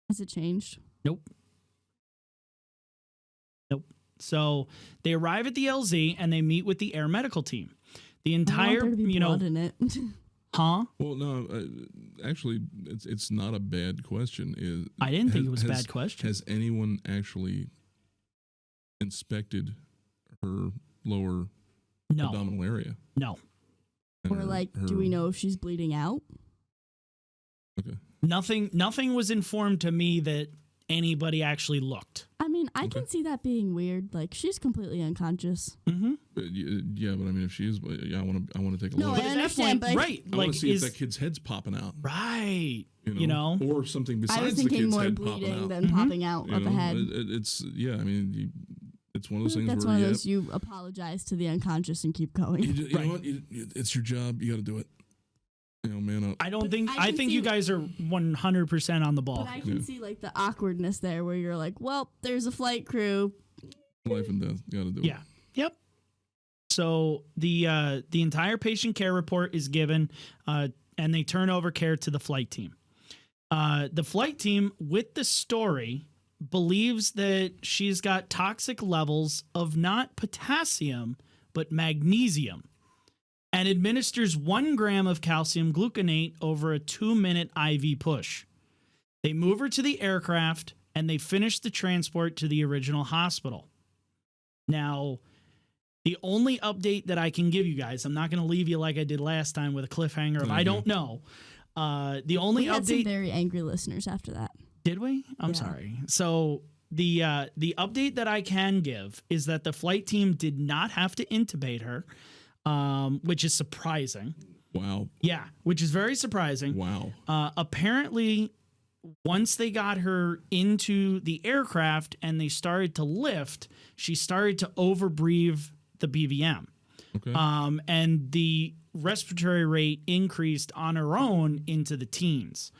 Has it changed? Nope. So they arrive at the LZ and they meet with the air medical team. The entire, blood in it. Huh? Well, no, actually, it's not a bad question. I didn't think it was a bad question. Has anyone actually inspected her lower abdominal area? No. Or do we know if she's bleeding out? Okay. Nothing was informed to me that anybody actually looked. I mean, I can see that being weird. Like, she's completely unconscious. Mm-hmm. Yeah, but I mean, if she is, I want to take a look. No, I understand, but right? I want to see if that kid's head's popping out. Right. Or something besides I was the thinking kid's more head bleeding popping out. than popping out of the head. It's I mean, it's one of those things. That's where one of those you apologize to the unconscious and keep going. You know what? It's your job. You got to do it. Man up. I think you guys are 100% on the ball. But I can see like the awkwardness there, where you're like, well, there's a flight crew. Life and death. You got to do it. Yeah. Yep. So the entire patient care report is given, and they turn over care to the flight team. The flight team, with the story, believes that she's got toxic levels of not potassium, but magnesium, and administers 1 gram of calcium gluconate over a 2-minute IV push. They move her to the aircraft, and they finish the transport to the original hospital. Now, The only update that I can give you guys, I'm not going to leave you like I did last time with a cliffhanger of I don't know. The only We had some update. very angry listeners after that. Did we? I'm Yeah. sorry. So the update that I can give is that the flight team did not have to intubate her, which is surprising. Wow. Yeah, which is very surprising. Wow. Apparently, once they got her into the aircraft and they started to lift, she started to overbreathe the BVM. Okay. And the respiratory rate increased on her own into the teens.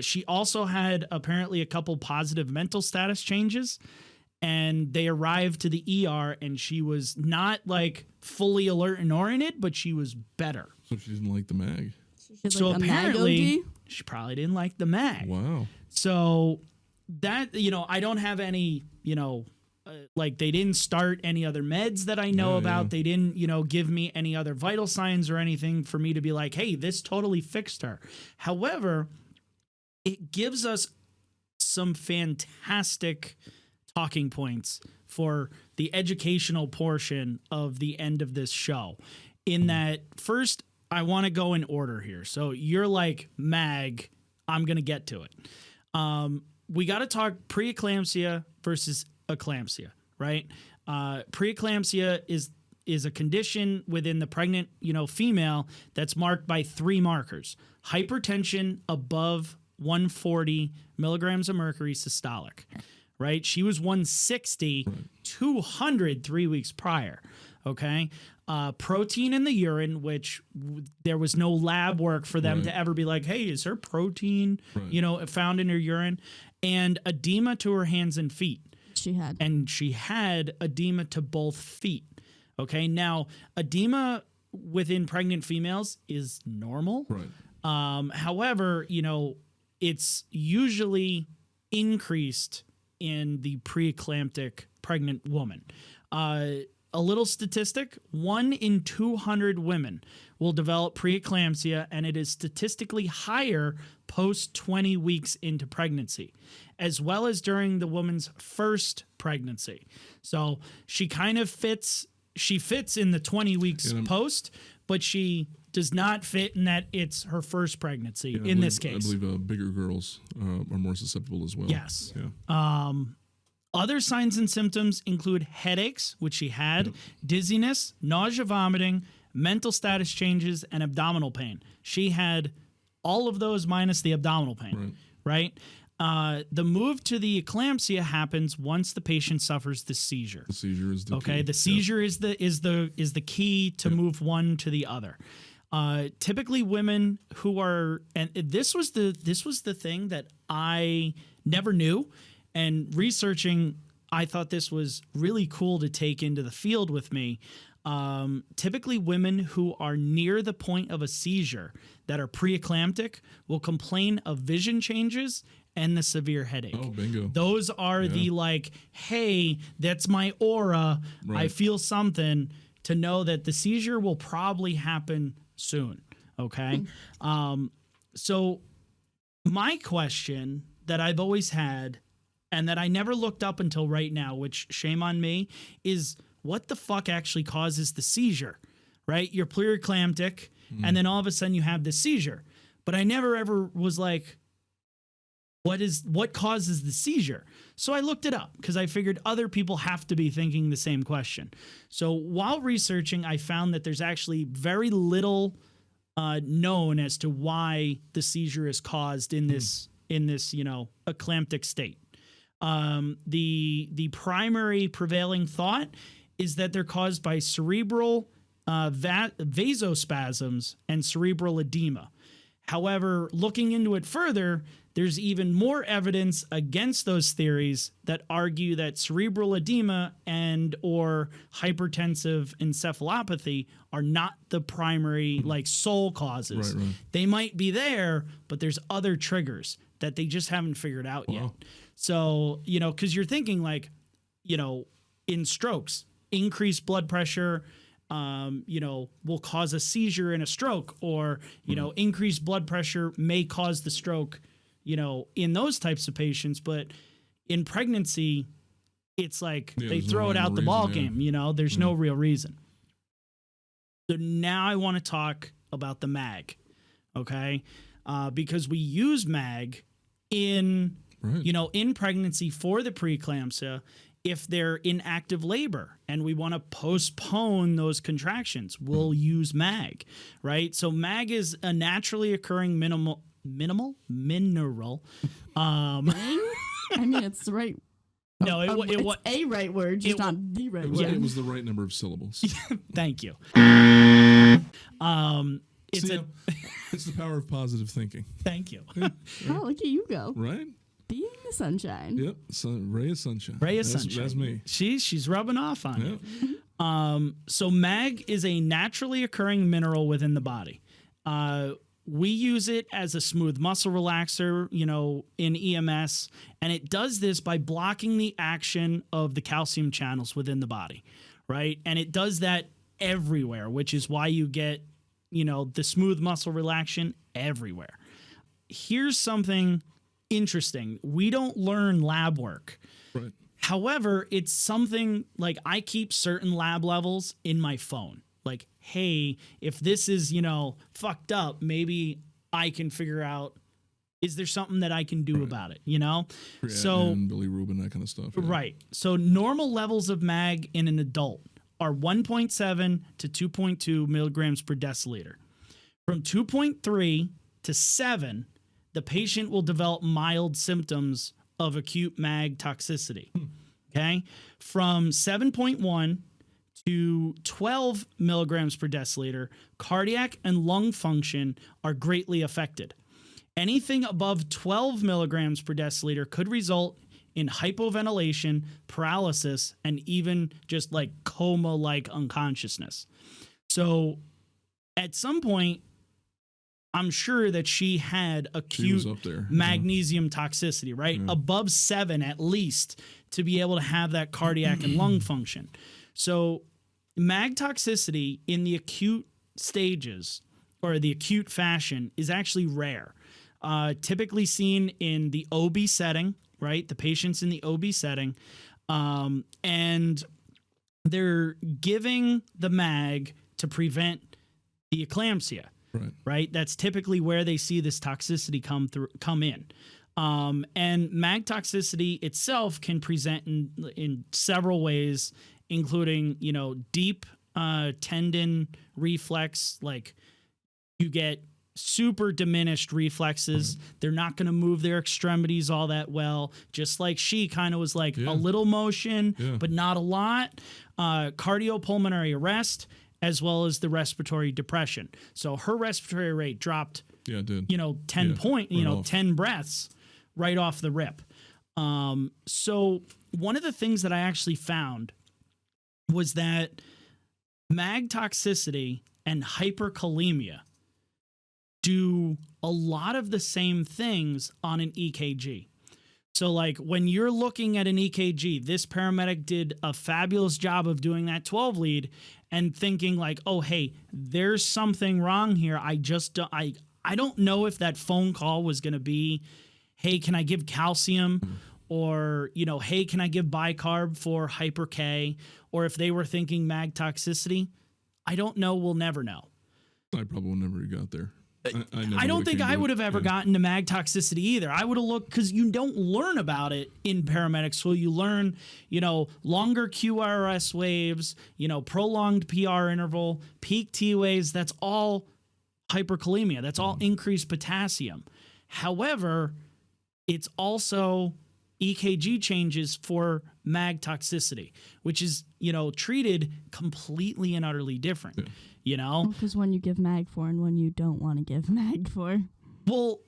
She also had apparently a couple positive mental status changes, and they arrived to the ER, and she was not like fully alert and oriented, but she was better. So she didn't like the mag. She's So like a apparently, mag she probably didn't like the mag. Wow. So that, I don't have any, like they didn't start any other meds that I know about. Yeah. They didn't, give me any other vital signs or anything for me to be like, hey, this totally fixed her. However, it gives us some fantastic talking points for the educational portion of the end of this show. In that, first, I want to go in order here. So you're like, mag, I'm going to get to it. We got to talk preeclampsia versus eclampsia, right? Preeclampsia is a condition within the pregnant, female that's marked by 3 markers: hypertension above 140 milligrams of mercury systolic, right? She was 160, 200 3 weeks prior. Okay. Protein in the urine, which there was no lab work for them to ever be like, hey, is her protein, found in her urine, and edema to her hands and feet. She had edema to both feet. Okay. Now, edema within pregnant females is normal. Right. However, it's usually increased in the preeclamptic pregnant woman. A little statistic: 1 in 200 women will develop preeclampsia, and it is statistically higher post 20 weeks into pregnancy, as well as during the woman's first pregnancy. So she kind of fits in the 20 weeks post, but she does not fit in that it's her first pregnancy this case. I believe bigger girls are more susceptible as well. Yes. Yeah. Other signs and symptoms include headaches, which she had, dizziness, nausea, vomiting, mental status changes, and abdominal pain. She had all of those minus the abdominal pain, right? The move to the eclampsia happens once the patient suffers the seizure. The seizure is the key. The seizure is the key to move one to the other. Typically, women who are, and this was the thing that I never knew. And researching, I thought this was really cool to take into the field with me. Typically, women who are near the point of a seizure that are preeclamptic will complain of vision changes and the severe headache. Oh, bingo. Those are the like, hey, that's my aura. Right. I feel something, to know that the seizure will probably happen soon. Okay. So my question that I've always had, and that I never looked up until right now, which shame on me, is what the fuck actually causes the seizure, right? You're preeclamptic, and then all of a sudden you have this seizure. But I never ever was like, what causes the seizure? So I looked it up because I figured other people have to be thinking the same question. So while researching, I found that there's actually very little known as to why the seizure is caused in this eclamptic state. The primary prevailing thought is that they're caused by cerebral vasospasms and cerebral edema. However, looking into it further, there's even more evidence against those theories that argue that cerebral edema and or hypertensive encephalopathy are not the primary, sole causes. Right. They might be there, but there's other triggers that they just haven't figured out yet. So, because you're thinking in strokes, increased blood pressure, will cause a seizure in a stroke, or, increased blood pressure may cause the stroke, in those types of patients. But in pregnancy, it's like Yeah, they there's throw no it out the reason, ball yeah. game. You know, there's no real reason. So now I want to talk about the MAG, okay? Because we use MAG in, Right. you know, in pregnancy for the preeclampsia if they're in active labor and we want to postpone those contractions. We'll use MAG, right? So MAG is a naturally occurring mineral. I mean, it's the right. No, it's was a right word, just not the right word. It was the right number of syllables. Thank you. It's See, it's the power of positive thinking, thank you. Oh, look at you go. right? Being the sunshine. Yep. Ray of sunshine. Ray of That's- sunshine. That's me. She's rubbing off on Yep. you. So MAG is a naturally occurring mineral within the body. We use it as a smooth muscle relaxer, you know, in EMS, and it does this by blocking the action of the calcium channels within the body, right? And it does that everywhere, which is why you get, you know, the smooth muscle relaxation everywhere. Here's something interesting. We don't learn lab work. Right. However, it's something like I keep certain lab levels in my phone. Like, hey, if this is, you know, fucked up, maybe I can figure out, is there something that I can do about it, you know? Creatinine, bilirubin, that kind of stuff. Yeah. Right. So normal levels of MAG in an adult are 1.7 to 2.2 milligrams per deciliter. From 2.3 to 7, the patient will develop mild symptoms of acute MAG toxicity. Okay? From 7.1 to 12 milligrams per deciliter, cardiac and lung function are greatly affected. Anything above 12 milligrams per deciliter could result in hypoventilation, paralysis, and even just like coma-like unconsciousness. So at some point, I'm sure that she had acute up there. magnesium toxicity, right? Yeah. Above 7 at least to be able to have that cardiac and lung function. So MAG toxicity in the acute stages or the acute fashion is actually rare. Typically seen in the OB setting, right? The patients in the OB setting. And they're giving the MAG to prevent the eclampsia. Right. That's typically where they see this toxicity come in. And MAG toxicity itself can present in several ways, including, you know, deep tendon reflex, like you get super diminished reflexes. They're not going to move their extremities all that well. Just like she kind of was like a little motion, but not a lot. Cardiopulmonary arrest, as well as the respiratory depression. So her respiratory rate dropped, Yeah, it did. you know, 10 10 breaths right off the rip. So one of the things that I actually found was that MAG toxicity and hyperkalemia do a lot of the same things on an EKG. So like when you're looking at an EKG, this paramedic did a fabulous job of doing that 12 lead and thinking like, oh, hey, there's something wrong here. I don't know if that phone call was going to be, hey, can I give calcium? Or, you know, hey, can I give bicarb for hyper K? Or if they were thinking MAG toxicity, I don't know. We'll never know. I probably never got there. I don't think I would have ever gotten to MAG toxicity either. I would have looked, because you don't learn about it in paramedic school. You learn, you know, longer QRS waves, you know, prolonged PR interval, peak T waves. That's all hyperkalemia. That's all increased potassium. However, it's also EKG changes for MAG toxicity, which is, you know, treated completely and utterly different. Yeah. You know, because one you give MAG for and one you don't want to give MAG for. Well,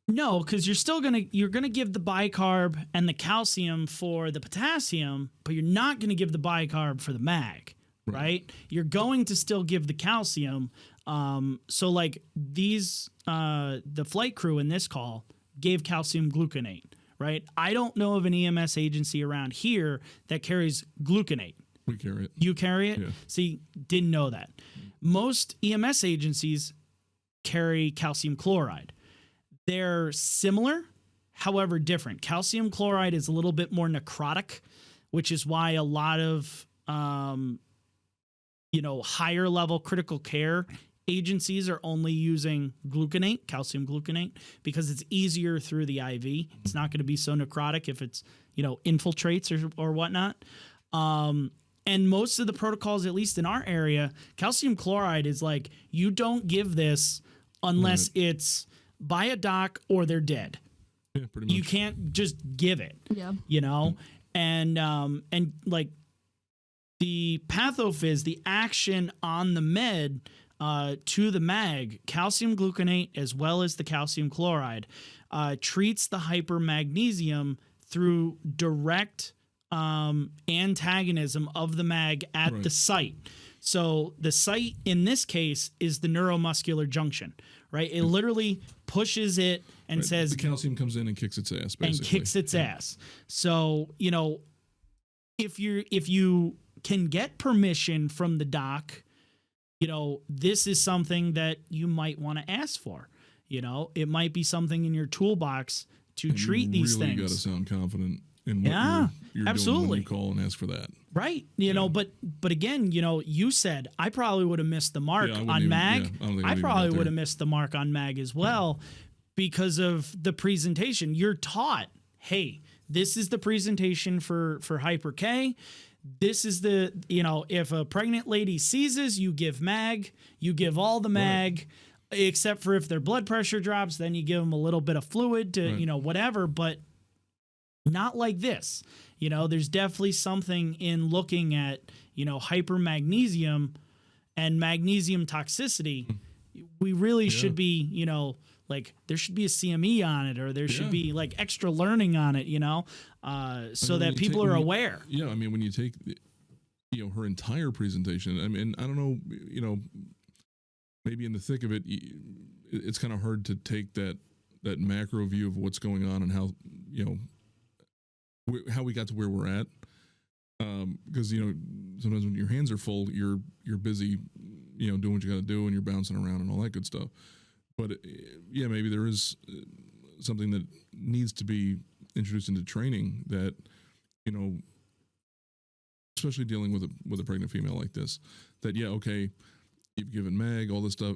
no, because you're gonna give the bicarb and the calcium for the potassium, but you're not gonna give the bicarb for the MAG, right? You're going to still give the calcium. So like these, the flight crew in this call gave calcium gluconate, right? I don't know of an EMS agency around here that carries gluconate. We carry it. You carry it? Yeah. See, didn't know that. Most EMS agencies carry calcium chloride. They're similar, however different. Calcium chloride is a little bit more necrotic, which is why a lot of, higher level critical care agencies are only using gluconate, calcium gluconate, because it's easier through the IV. It's not going to be so necrotic if it's, infiltrates or whatnot. And most of the protocols, at least in our area, calcium chloride is like, you don't give this unless it's by a doc or they're dead. Yeah, pretty much. You can't just give it. Yeah. And like the pathophys, the action on the med to the mag, calcium gluconate as well as the calcium chloride treats the hypermagnesium through direct antagonism of the mag at the site. So the site in this case is the neuromuscular junction, right? It literally pushes it and says the calcium comes in and kicks its ass, basically. And kicks its ass. So, if you can get permission from the doc, this is something that you might want to ask for. It might be something in your toolbox to treat these things. You got to sound confident in what you're absolutely doing when you call and ask for that. Right. But again, you said I probably would have missed the mark on mag. I probably would have missed the mark on mag as well because of the presentation. You're taught, hey, this is the presentation for Hyper K. This is the, if a pregnant lady seizes, you give mag, you give all the mag, except for if their blood pressure drops, then you give them a little bit of fluid to, whatever, but not like this. There's definitely something in looking at, hypermagnesium and magnesium toxicity. We really should be, like there should be a CME on it, or there should be like extra learning on it, so that people are aware. Yeah. I mean, when you take, her entire presentation, I mean, I don't know, maybe in the thick of it, it's kind of hard to take that macro view of what's going on and how, how we got to where we're at. Because, sometimes when your hands are full, you're busy, doing what you got to do and you're bouncing around and all that good stuff. But maybe there is something that needs to be introduced into training that, especially dealing with a pregnant female like this, that, okay, you've given mag, all this stuff,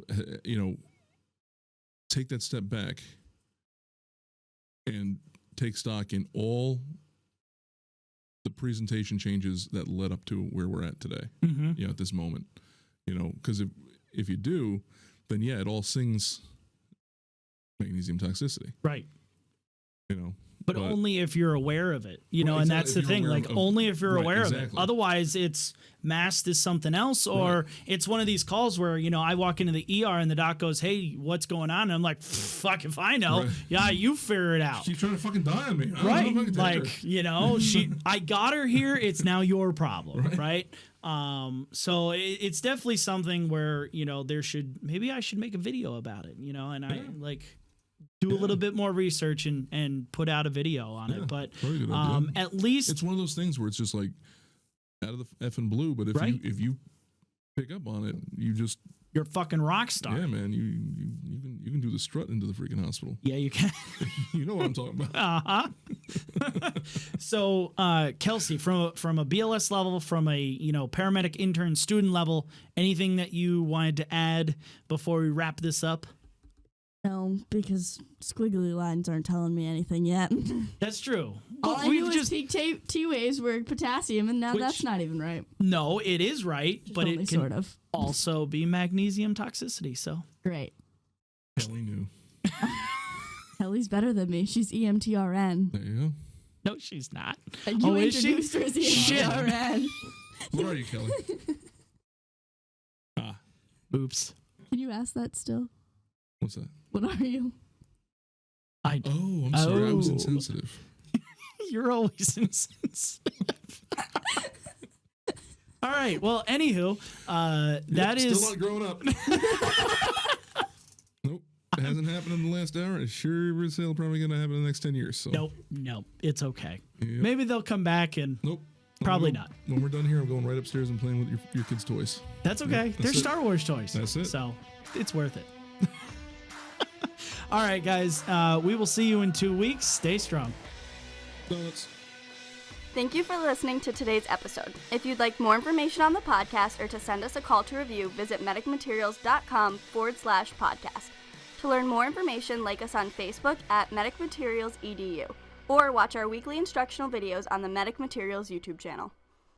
take that step back and take stock in all the presentation changes that led up to where we're at today, at this moment, because if you do, then it all sings magnesium toxicity. Right. But only if you're aware of it, and that's the thing, like only if you're aware of it. Otherwise it's masked as something else, or it's one of these calls where, I walk into the ER and the doc goes, hey, what's going on? And I'm like, fuck if I know. Yeah, you figure it out. She's trying to fucking die on me. I got her here. It's now your problem. Right. So it's definitely something where, maybe I should make a video about it, and I do a little bit more research and put out a video on it. But at least it's one of those things where it's just like out of the effing blue. But if you pick up on it, you're a fucking rock star. Yeah, man. You can do the strut into the freaking hospital. Yeah, you can. You know what I'm talking about. So, Kelsey, from a BLS level, from a paramedic intern student level, anything that you wanted to add before we wrap this up? No, because squiggly lines aren't telling me anything yet. That's true. All I knew was peak T-waves were potassium, and now that's not even right. No, it is right, but it can sort of also be magnesium toxicity. So great. Kelly knew. Kelly's better than me. She's EMTRN. There you go. No, she's not. And you introduced her as EMTRN. What are you, Kelly? Oops. Can you ask that still? What's that? What are you? I'm sorry. I was insensitive. You're always insensitive. All right. Well, anywho, that is still not growing up. Nope. It hasn't happened in the last hour. It's sure as hell probably going to happen in the next 10 years. So. Nope. It's okay. Yep. Maybe they'll come back and. Nope. Probably not. When we're done here, I'm going right upstairs and playing with your kids' toys. That's okay. Yep, They're Star Wars toys. That's it. So it's worth it. All right, guys. We will see you in 2 weeks. Stay strong. Donuts. Thank you for listening to today's episode. If you'd like more information on the podcast or to send us a call to review, visit medicmaterials.com/podcast. To learn more information, like us on Facebook at Medic Materials EDU, or watch our weekly instructional videos on the Medic Materials YouTube channel.